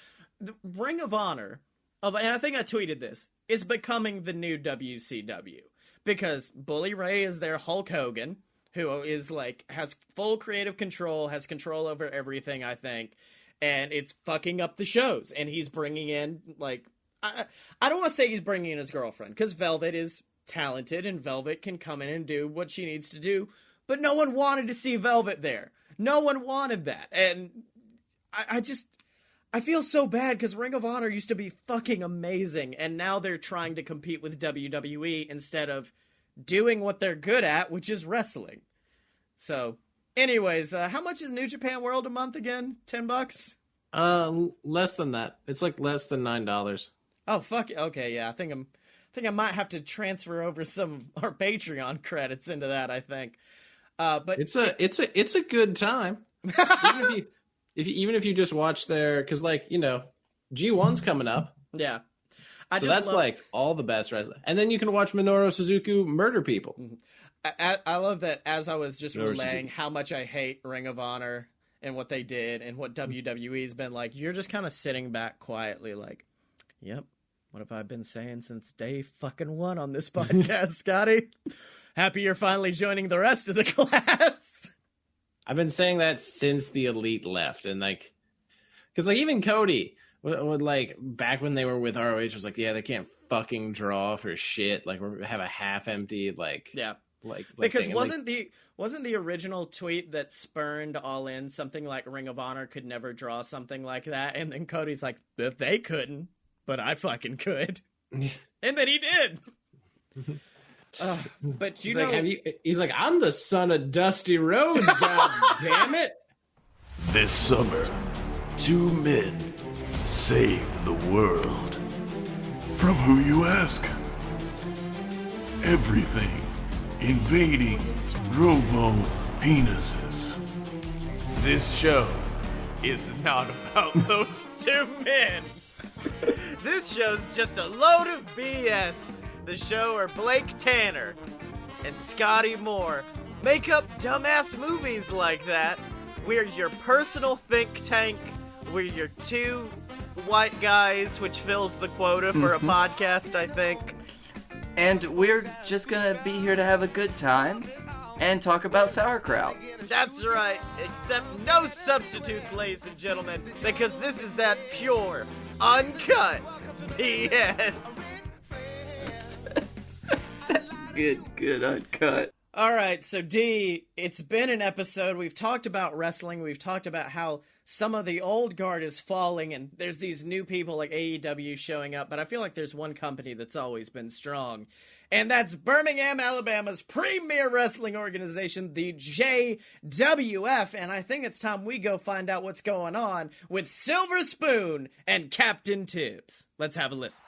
The Ring of Honor, and I think I tweeted this, is becoming the new WCW. Because Bully Ray is their Hulk Hogan, who is, like, has full creative control, has control over everything, I think. And it's fucking up the shows. And he's bringing in, like, I don't want to say he's bringing in his girlfriend, because Velvet is talented, and Velvet can come in and do what she needs to do. But no one wanted to see Velvet there. No one wanted that. And I feel so bad, because Ring of Honor used to be fucking amazing, and now they're trying to compete with WWE instead of doing what they're good at, which is wrestling. So, anyways, how much is New Japan World a month again? $10? Less than that. It's like less than $9. Oh, fuck it. Okay, yeah, I think I might have to transfer over some of our Patreon credits into that, I think. But it's a good time. Even if you just watch their, because, like, you know, G1's coming up. Yeah. So that's like all the best wrestling. And then you can watch Minoru Suzuki murder people. I love that as I was just relaying how much I hate Ring of Honor and what they did and what WWE's been like, you're just kind of sitting back quietly like, yep, what have I been saying since day fucking one on this podcast, Scotty? Happy you're finally joining the rest of the class. I've been saying that since the Elite left. And, like, because, like, even Cody would, like, back when they were with ROH, was like, yeah, they can't fucking draw for shit. Like, we have a half-empty, like... Yeah. Like because wasn't the original tweet that spurned All In something like Ring of Honor could never draw something like that? And then Cody's like, if they couldn't, but I fucking could. And then he did. But he's like, he's like, I'm the son of Dusty Rhodes, god damn it. This summer, 2 men save the world. From who, you ask? Everything invading robo-penises. This show is not about those 2 men. This show's just a load of BS. The show where Blake Tanner and Scottye Moore make up dumbass movies like that. We're your personal think tank. We're your 2 white guys, which fills the quota for a podcast, I think. And we're just gonna be here to have a good time and talk about sauerkraut. That's right, except no substitutes, ladies and gentlemen, because this is that pure, uncut BS. Good, uncut. All right, so D, it's been an episode. We've talked about wrestling. We've talked about how some of the old guard is falling, and there's these new people like AEW showing up, but I feel like there's one company that's always been strong, and that's Birmingham, Alabama's premier wrestling organization, the JWF, and I think it's time we go find out what's going on with Silver Spoon and Captain Tibbs. Let's have a listen.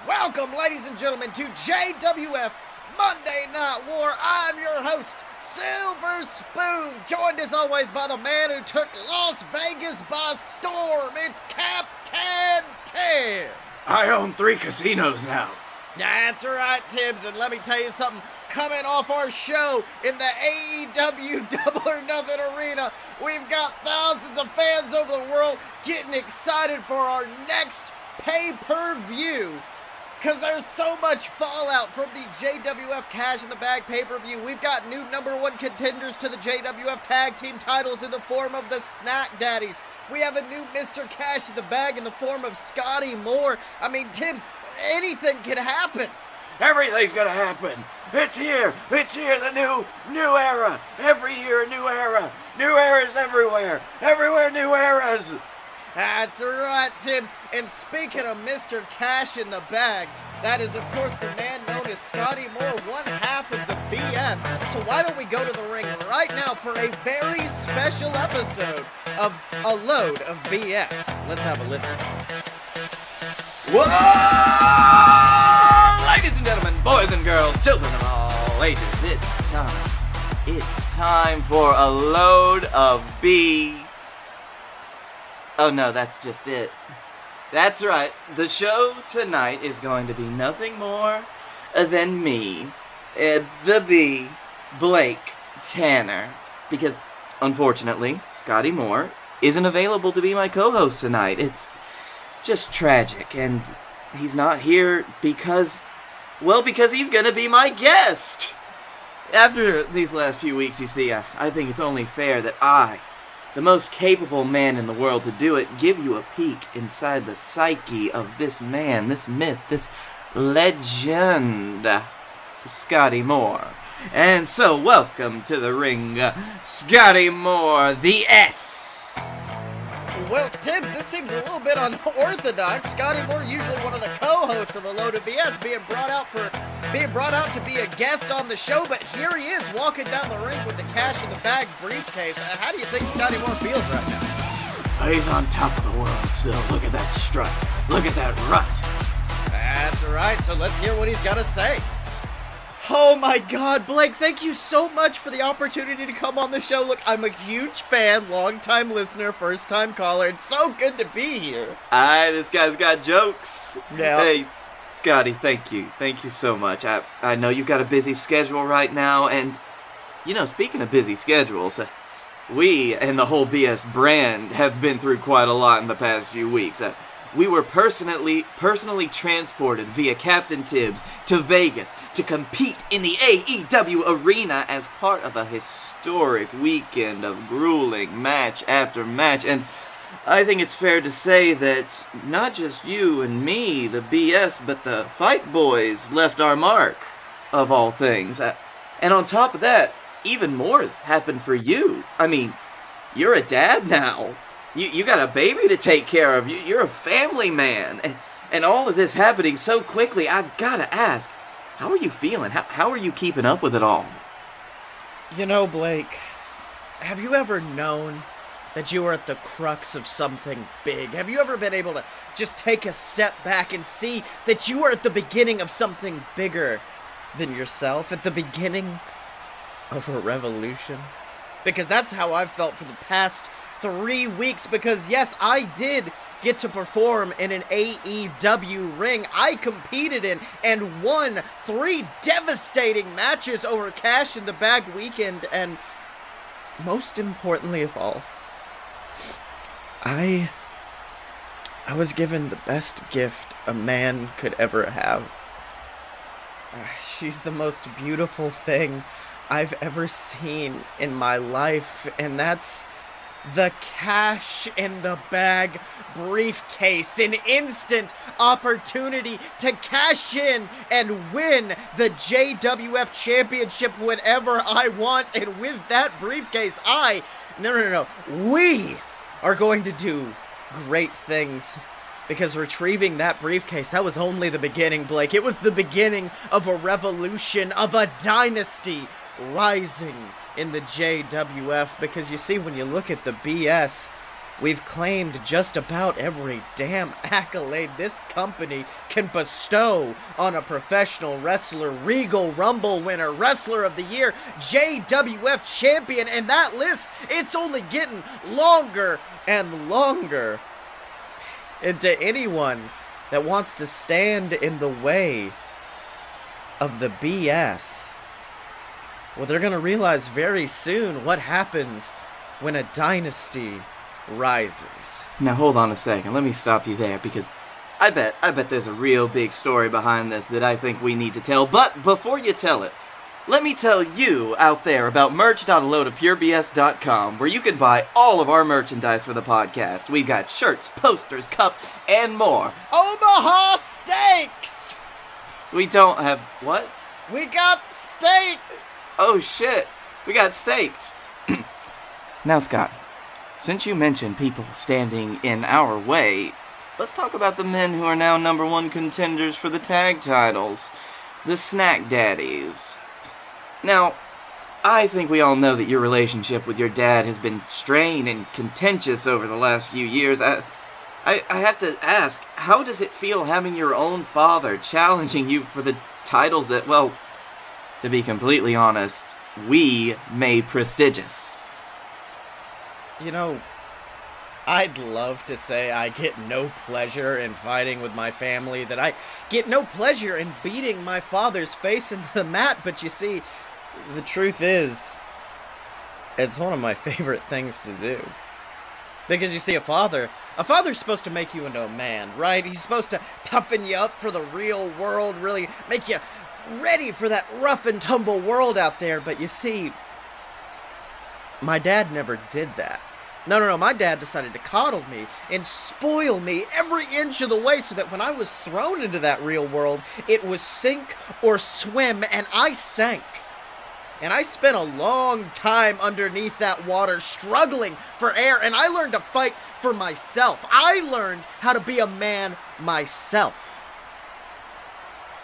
Welcome, ladies and gentlemen, to JWF Monday Night War. I'm your host, Silver Spoon, joined as always by the man who took Las Vegas by storm. It's Captain Tibbs. I own 3 casinos now. That's right, Tibbs, and let me tell you something. Coming off our show in the AEW Double or Nothing Arena, we've got thousands of fans over the world getting excited for our next pay-per-view. Because there's so much fallout from the JWF Cash in the Bag pay-per-view. We've got new #1 contenders to the JWF Tag Team titles in the form of the Snack Daddies. We have a new Mr. Cash in the Bag in the form of Scottye Moore. I mean, Tibbs, anything can happen. Everything's gonna happen. It's here, the new era. Every year a new era. New eras everywhere. Everywhere new eras. That's right, Tibbs. And speaking of Mr. Cash in the Bag, That is, of course, the man known as Scottye Moore, one half of the BS. So why don't we go to the ring right now for a very special episode of A Load of BS. Let's have a listen. Whoa! Ladies and gentlemen, boys and girls, children of all ages, it's time. It's time for A Load of B. Oh no, that's just it. That's right. The show tonight is going to be nothing more than me, the B, Blake Tanner. Because, unfortunately, Scottye Moore isn't available to be my co-host tonight. It's just tragic, and he's not here because he's gonna be my guest. After these last few weeks, you see, I think it's only fair that I, the most capable man in the world to do it, give you a peek inside the psyche of this man, this myth, this legend, Scottye Moore. And so, welcome to the ring, Scottye Moore, the S. Well, Tibbs, this seems a little bit unorthodox. Scottye Moore, usually one of the co-hosts of A Load of BS, being brought out to be a guest on the show, but here he is walking down the ring with the cash in the bag briefcase. How do you think Scottye Moore feels right now? He's on top of the world still. Look at that strut. Look at that rut. That's right, so let's hear what he's got to say. Oh my God, Blake, thank you so much for the opportunity to come on the show. Look, I'm a huge fan, long-time listener, first-time caller. It's so good to be here. This guy's got jokes. Yeah. Hey, Scotty, thank you. Thank you so much. I know you've got a busy schedule right now, and, speaking of busy schedules, we and the whole BS brand have been through quite a lot in the past few weeks. We were personally transported via Captain Tibbs to Vegas to compete in the AEW arena as part of a historic weekend of grueling match after match. And I think it's fair to say that not just you and me, the BS, but the Fight Boys left our mark, of all things. And on top of that, even more has happened for you. I mean, you're a dad now. You got a baby to take care of. You're a family man. And all of this happening so quickly, I've got to ask, how are you feeling? How are you keeping up with it all? Blake, have you ever known that you were at the crux of something big? Have you ever been able to just take a step back and see that you are at the beginning of something bigger than yourself? At the beginning of a revolution? Because that's how I've felt for the past 3 weeks, because yes, I did get to perform in an AEW ring. I competed in and won 3 devastating matches over Cash in the Bag weekend, and most importantly of all, I was given the best gift a man could ever have. She's the most beautiful thing I've ever seen in my life, and that's the Cash in the Bag briefcase. An instant opportunity to cash in and win the JWF Championship whenever I want. And with that briefcase, we are going to do great things. Because retrieving that briefcase, that was only the beginning, Blake. It was the beginning of a revolution, of a dynasty rising in the JWF. Because you see, when you look at the BS, we've claimed just about every damn accolade this company can bestow on a professional wrestler. Regal Rumble winner, Wrestler of the Year, JWF Champion, and that list, it's only getting longer and longer. And to anyone that wants to stand in the way of the BS, well, they're going to realize very soon what happens when a dynasty rises. Now hold on a second, let me stop you there, because I bet there's a real big story behind this that I think we need to tell. But before you tell it, let me tell you out there about merch.aloadofpurebs.com, where you can buy all of our merchandise for the podcast. We've got shirts, posters, cups, and more. Omaha Steaks! We don't have... what? We got steaks! Oh shit, we got steaks. Now Scott, since you mentioned people standing in our way, let's talk about the men who are now #1 contenders for the tag titles, the Snack Daddies. Now, I think we all know that your relationship with your dad has been strained and contentious over the last few years. I have to ask, how does it feel having your own father challenging you for the titles that, well, to be completely honest, we made prestigious? You know, I'd love to say I get no pleasure in fighting with my family, that I get no pleasure in beating my father's face into the mat, but you see, the truth is, it's one of my favorite things to do. Because you see, a father's supposed to make you into a man, right? He's supposed to toughen you up for the real world, really make you ready for that rough and tumble world out there. But you see, my dad never did that. No, my dad decided to coddle me and spoil me every inch of the way so that when I was thrown into that real world, it was sink or swim, and I sank. And I spent a long time underneath that water struggling for air, and I learned to fight for myself. I learned how to be a man myself.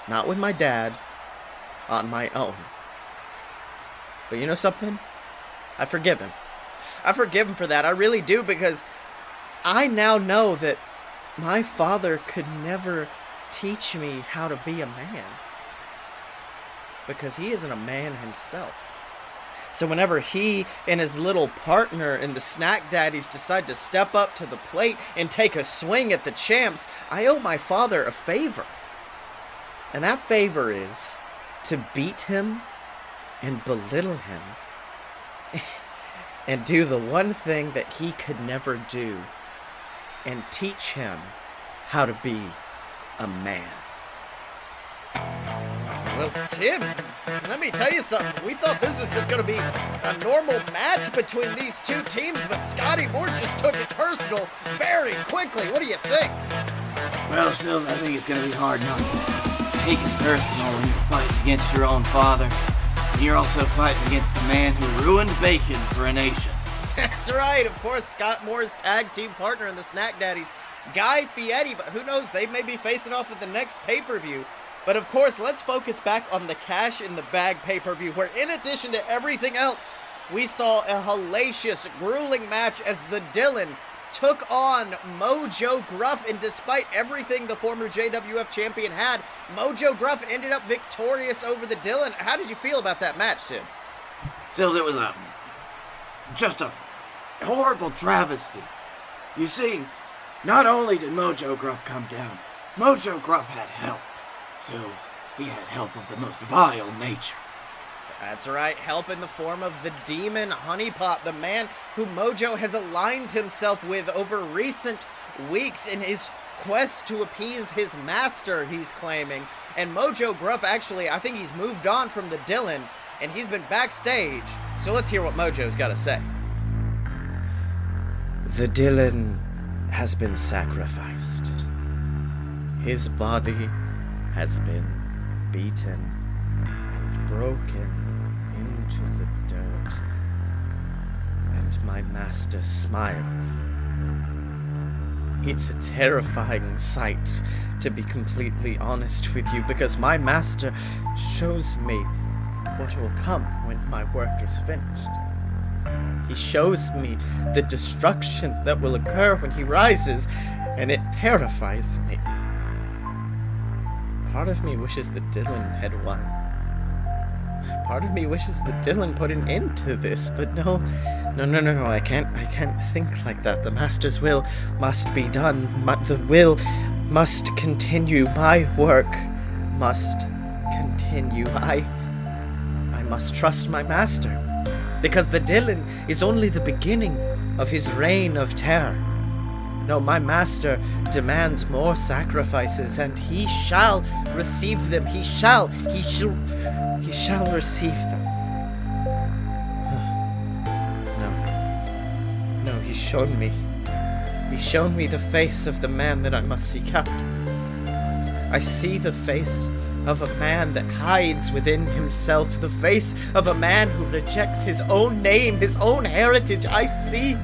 Not with my dad, on my own. But you know something? I forgive him. I forgive him for that. I really do, because I now know that my father could never teach me how to be a man. Because he isn't a man himself. So whenever he and his little partner in the Snack Daddies decide to step up to the plate and take a swing at the champs, I owe my father a favor. And that favor is to beat him and belittle him and do the one thing that he could never do, and teach him how to be a man. Well, Tibbs, let me tell you something. We thought this was just going to be a normal match between these two teams, but Scottye Moore just took it personal very quickly. What do you think? Well, Sills, I think it's going to be hard not to take it personal when you're fighting against your own father. And you're also fighting against the man who ruined bacon for a nation. That's right. Of course, Scott Moore's tag team partner in the Snack Daddies, Guy Fieri. But who knows? They may be facing off at the next pay-per-view. But of course, let's focus back on the Cash in the Bag pay-per-view, where in addition to everything else, we saw a hellacious, grueling match as the Dylan took on Mojo Gruff, and despite everything the former JWF champion had, Mojo Gruff ended up victorious over the Dylan. How did you feel about that match, Tim? Sills, it was just a horrible travesty. You see, not only did Mojo Gruff come down, Mojo Gruff had help. Sills, he had help of the most vile nature. That's right, help in the form of the Demon Honeypot, the man who Mojo has aligned himself with over recent weeks in his quest to appease his master, he's claiming. And Mojo Gruff, actually, I think he's moved on from the Dylan, and he's been backstage. So let's hear what Mojo's got to say. The Dylan has been sacrificed. His body has been beaten and broken into the dirt, and my master smiles. It's a terrifying sight, to be completely honest with you, because my master shows me what will come when my work is finished. He shows me the destruction that will occur when he rises, and it terrifies me. Part of me wishes that Dylan had won. Part of me wishes that Dylan put an end to this, but no, I can't think like that. The master's will must be done. The will must continue. My work must continue. I must trust my master, because the Dylan is only the beginning of his reign of terror. No, my master demands more sacrifices, and he shall receive them. He shall receive them. No, he's shown me. He's shown me the face of the man that I must seek out. I see the face of a man that hides within himself, the face of a man who rejects his own name, his own heritage. I see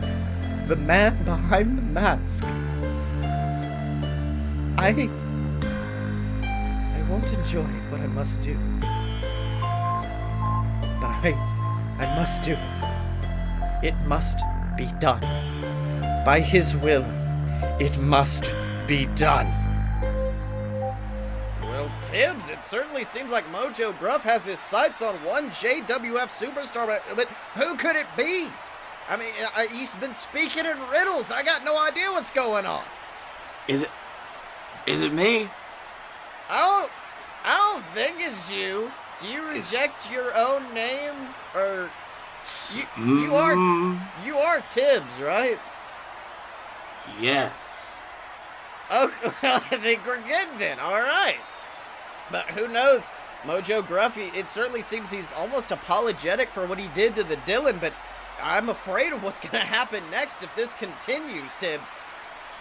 the man behind the mask. I won't enjoy what I must do. But I must do it. It must be done. By his will, it must be done. Well, Tibbs, it certainly seems like Mojo Gruff has his sights on one JWF superstar, but who could it be? I mean, he's been speaking in riddles. I got no idea what's going on. Is it me? I don't think it's you. Do you reject your own name, or you are Tibbs, right? Yes. Oh, I think we're good then. All right. But who knows? Mojo Gruffy, it certainly seems he's almost apologetic for what he did to the Dylan, but I'm afraid of what's going to happen next if this continues, Tibbs.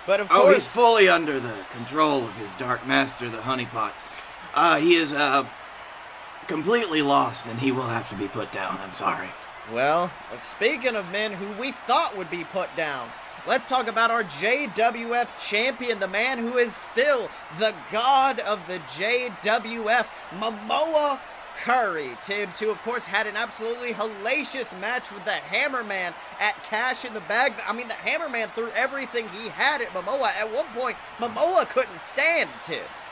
But of course... Oh, he's fully under the control of his Dark Master, the Honeypots. He is, completely lost, and he will have to be put down. I'm sorry. Well, speaking of men who we thought would be put down, let's talk about our JWF champion, the man who is still the god of the JWF, Momoa Curry. Tibbs, who of course had an absolutely hellacious match with the Hammerman at Cash in the Bag. I mean, the Hammerman threw everything he had at Momoa. At one point, Momoa couldn't stand Tibbs.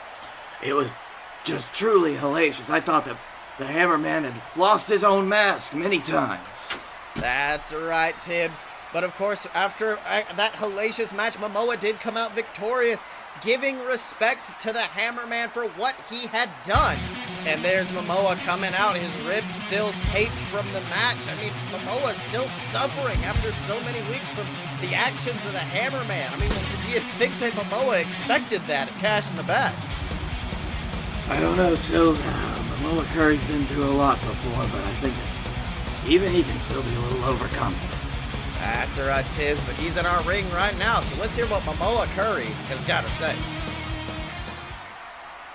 It was just truly hellacious. I thought that the Hammerman had lost his own mask many times. That's right, Tibbs. But of course, after that hellacious match, Momoa did come out victorious, giving respect to the Hammerman for what he had done. And there's Momoa coming out, his ribs still taped from the match. I mean, Momoa's still suffering after so many weeks from the actions of the Hammerman. I mean, do you think that Momoa expected that at Cash in the Bag? I don't know, Sills. Momoa Curry's been through a lot before, but I think that even he can still be a little overconfident. That's all right, Tibbs, but he's in our ring right now, so let's hear what Momoa Curry has got to say.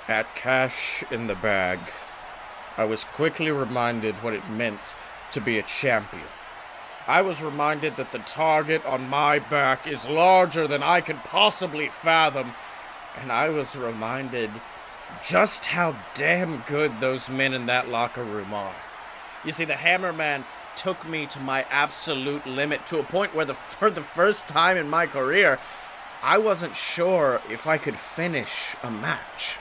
At Cash in the Bag, I was quickly reminded what it meant to be a champion. I was reminded that the target on my back is larger than I could possibly fathom, and I was reminded just how damn good those men in that locker room are. You see, the Hammerman took me to my absolute limit, to a point where for the first time in my career, I wasn't sure if I could finish a match.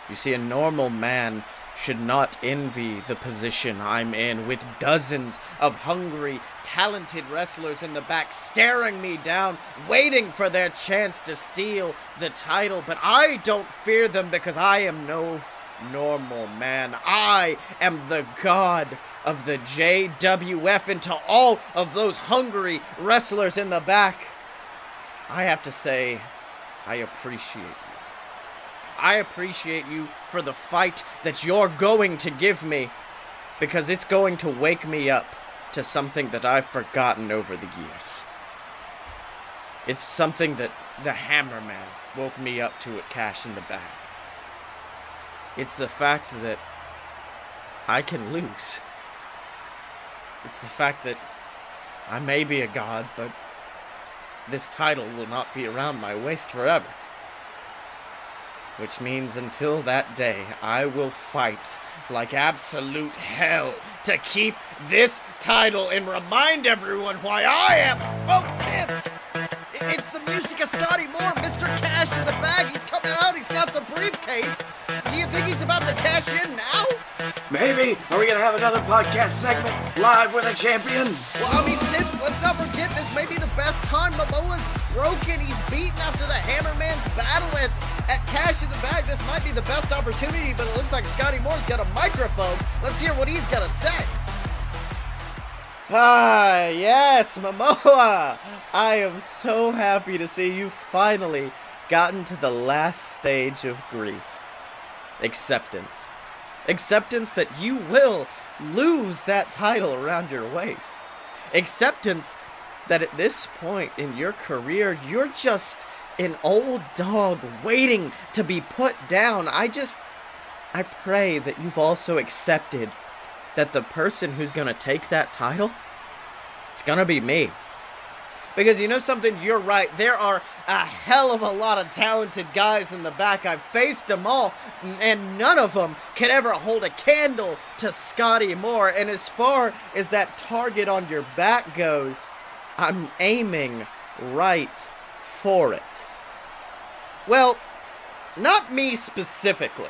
You see, a normal man should not envy the position I'm in, with dozens of hungry, talented wrestlers in the back staring me down, waiting for their chance to steal the title. But I don't fear them, because I am no normal man. I am the god of the JWF, and to all of those hungry wrestlers in the back, I have to say, I appreciate you. I appreciate you for the fight that you're going to give me, because it's going to wake me up to something that I've forgotten over the years. It's something that the Hammerman woke me up to at Cash in the Bag. It's the fact that I can lose. It's the fact that I may be a god, but this title will not be around my waist forever. Which means until that day, I will fight like absolute hell to keep this title and remind everyone why I am. Oh, Tibbs! It's the music of Scottye Moore, Mr. Cash in the Bag. He's coming out, he's got the briefcase. Do you think he's about to cash in now? Maybe. Are we going to have another podcast segment live with a champion? Well, I mean, Tibbs, let's not forget, this may be the best time. Momoa's broken. He's beaten after the Hammerman's battle at Cash in the Bag. This might be the best opportunity, but it looks like Scottye Moore's got a microphone. Let's hear what he's got to say. Ah, yes, Momoa. I am so happy to see you finally gotten to the last stage of grief. Acceptance. Acceptance that you will lose that title around your waist. Acceptance that at this point in your career, you're just an old dog waiting to be put down. I pray that you've also accepted that the person who's going to take that title, it's going to be me. Because you know something, you're right. There are a hell of a lot of talented guys in the back. I've faced them all, and none of them can ever hold a candle to Scottye Moore. And as far as that target on your back goes, I'm aiming right for it. Well, not me specifically.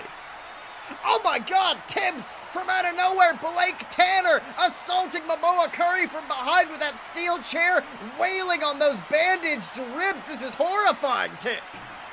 Oh my God, Tibbs! From out of nowhere, Blake Tanner assaulting Momoa Curry from behind with that steel chair, wailing on those bandaged ribs. This is horrifying, Tibbs.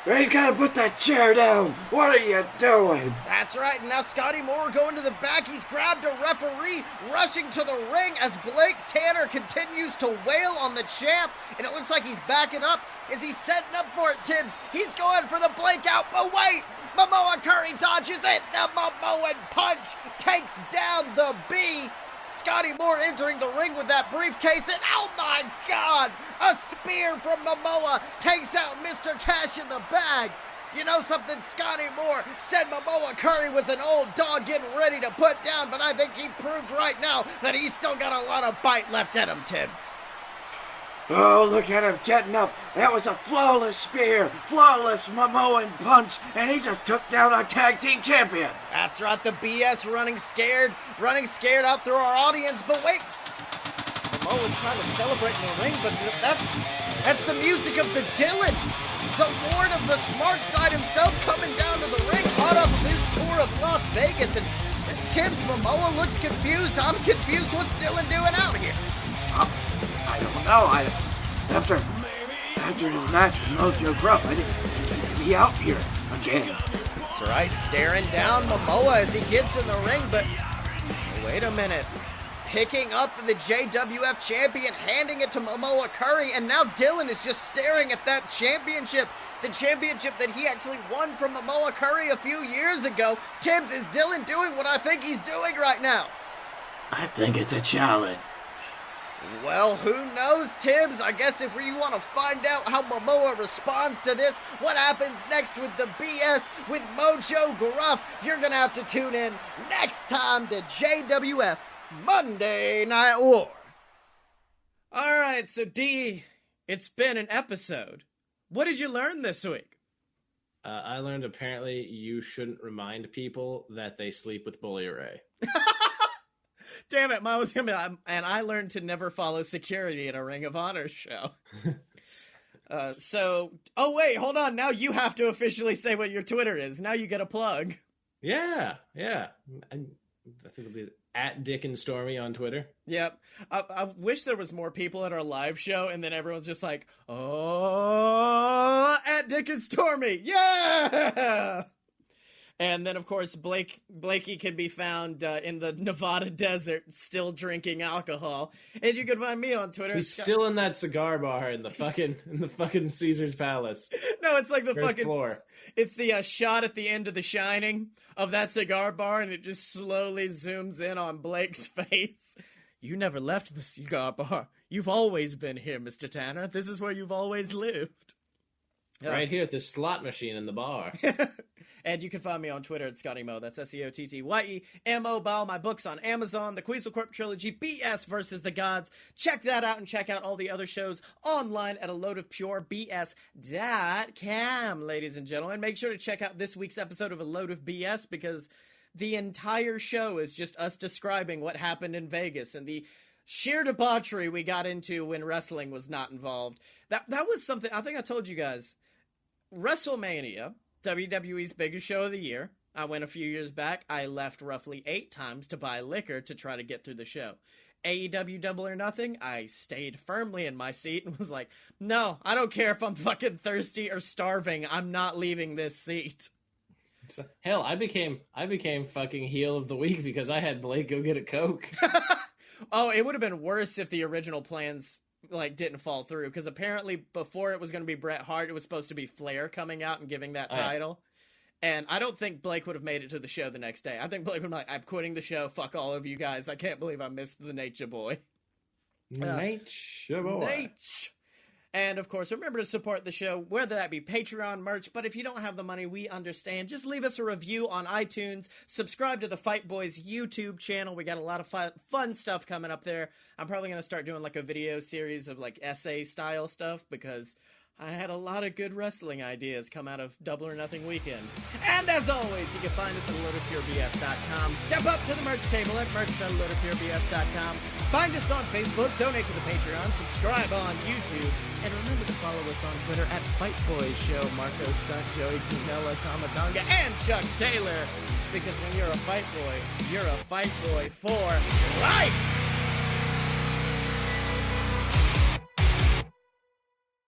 You gotta put that chair down. What are you doing? That's right, and now Scottye Moore going to the back. He's grabbed a referee, rushing to the ring as Blake Tanner continues to wail on the champ, and it looks like he's backing up. Is he setting up for it, Tibbs? He's going for the Blake out, but wait! Momoa Curry dodges it. The Momoan punch takes down the B. Scottye Moore entering the ring with that briefcase, and oh my God! A spear from Momoa takes out Mr. Cash in the Bag. You know something, Scottye Moore said Momoa Curry was an old dog getting ready to put down, but I think he proved right now that he's still got a lot of bite left at him, Tibbs. Oh, look at him getting up. That was a flawless spear, flawless Momoan punch, and he just took down our tag team champions. That's right, the BS running scared out through our audience, but wait. Momoa's trying to celebrate in the ring, but that's the music of the Dylan, the Lord of the Smart Side himself coming down to the ring, hot off of his tour of Las Vegas, and Tibbs, Momoa looks confused. I'm confused. What's Dylan doing out here? I don't know. After his match with Mojo Gruff, I didn't think he'd be out here again. That's right, staring down Momoa as he gets in the ring, but wait a minute. Picking up the JWF champion, handing it to Momoa Curry, and now Dylan is just staring at that championship. The championship that he actually won from Momoa Curry a few years ago. Tibbs, is Dylan doing what I think he's doing right now? I think it's a challenge. Well, who knows, Tibbs? I guess if you want to find out how Momoa responds to this, what happens next with the BS with Mojo Gruff, you're going to have to tune in next time to JWF Monday Night War. All right, so D, it's been an episode. What did you learn this week? I learned apparently you shouldn't remind people that they sleep with Bully Ray. Damn it, mine was gonna be, and I learned to never follow security in a Ring of Honor show. Oh wait, hold on. Now you have to officially say what your Twitter is. Now you get a plug. Yeah. I think it'll be at Dick and Stormy on Twitter. Yep. I wish there was more people at our live show, and then everyone's just like, oh, at Dick and Stormy. Yeah! And then, of course, Blakey can be found in the Nevada desert, still drinking alcohol. And you can find me on Twitter. He's still in that cigar bar in the fucking Caesar's Palace. No, it's like the First fucking floor. It's the shot at the end of The Shining of that cigar bar, and it just slowly zooms in on Blake's face. You never left the cigar bar. You've always been here, Mr. Tanner. This is where you've always lived. Right here at the slot machine in the bar. And you can find me on Twitter at Scottye Moore. That's SCOTTYEMO. Buy all my books on Amazon. The Queasel Corp Trilogy, BS versus the Gods. Check that out and check out all the other shows online at aloadofpurebs.com, ladies and gentlemen. Make sure to check out this week's episode of A Load of BS because the entire show is just us describing what happened in Vegas and the sheer debauchery we got into when wrestling was not involved. That was something, I think I told you guys, WrestleMania, WWE's biggest show of the year. I went a few years back. I left roughly 8 times to buy liquor to try to get through the show. AEW Double or Nothing, I stayed firmly in my seat and was like, no, I don't care if I'm fucking thirsty or starving. I'm not leaving this seat. Hell, I became fucking heel of the week because I had Blake go get a Coke. Oh, it would have been worse if the original plans didn't fall through, because apparently before it was going to be Bret Hart, it was supposed to be Flair coming out and giving that title. And I don't think Blake would have made it to the show the next day. I think Blake would have been like, I'm quitting the show. Fuck all of you guys. I can't believe I missed the Nature Boy. Nature Boy. And of course, remember to support the show, whether that be Patreon, merch, but if you don't have the money, we understand. Just leave us a review on iTunes, subscribe to the Fight Boys YouTube channel. We got a lot of fun stuff coming up there. I'm probably going to start doing like a video series of like essay style stuff because I had a lot of good wrestling ideas come out of Double or Nothing weekend. And as always, you can find us at loadedpurebs.com. Step up to the merch table at merch.loadedpurebs.com. Find us on Facebook, donate to the Patreon, subscribe on YouTube, and remember to follow us on Twitter at Fight Boys Show, Marco Stunt, Joey Janela, Tomatonga, and Chuck Taylor. Because when you're a fight boy, you're a fight boy for life!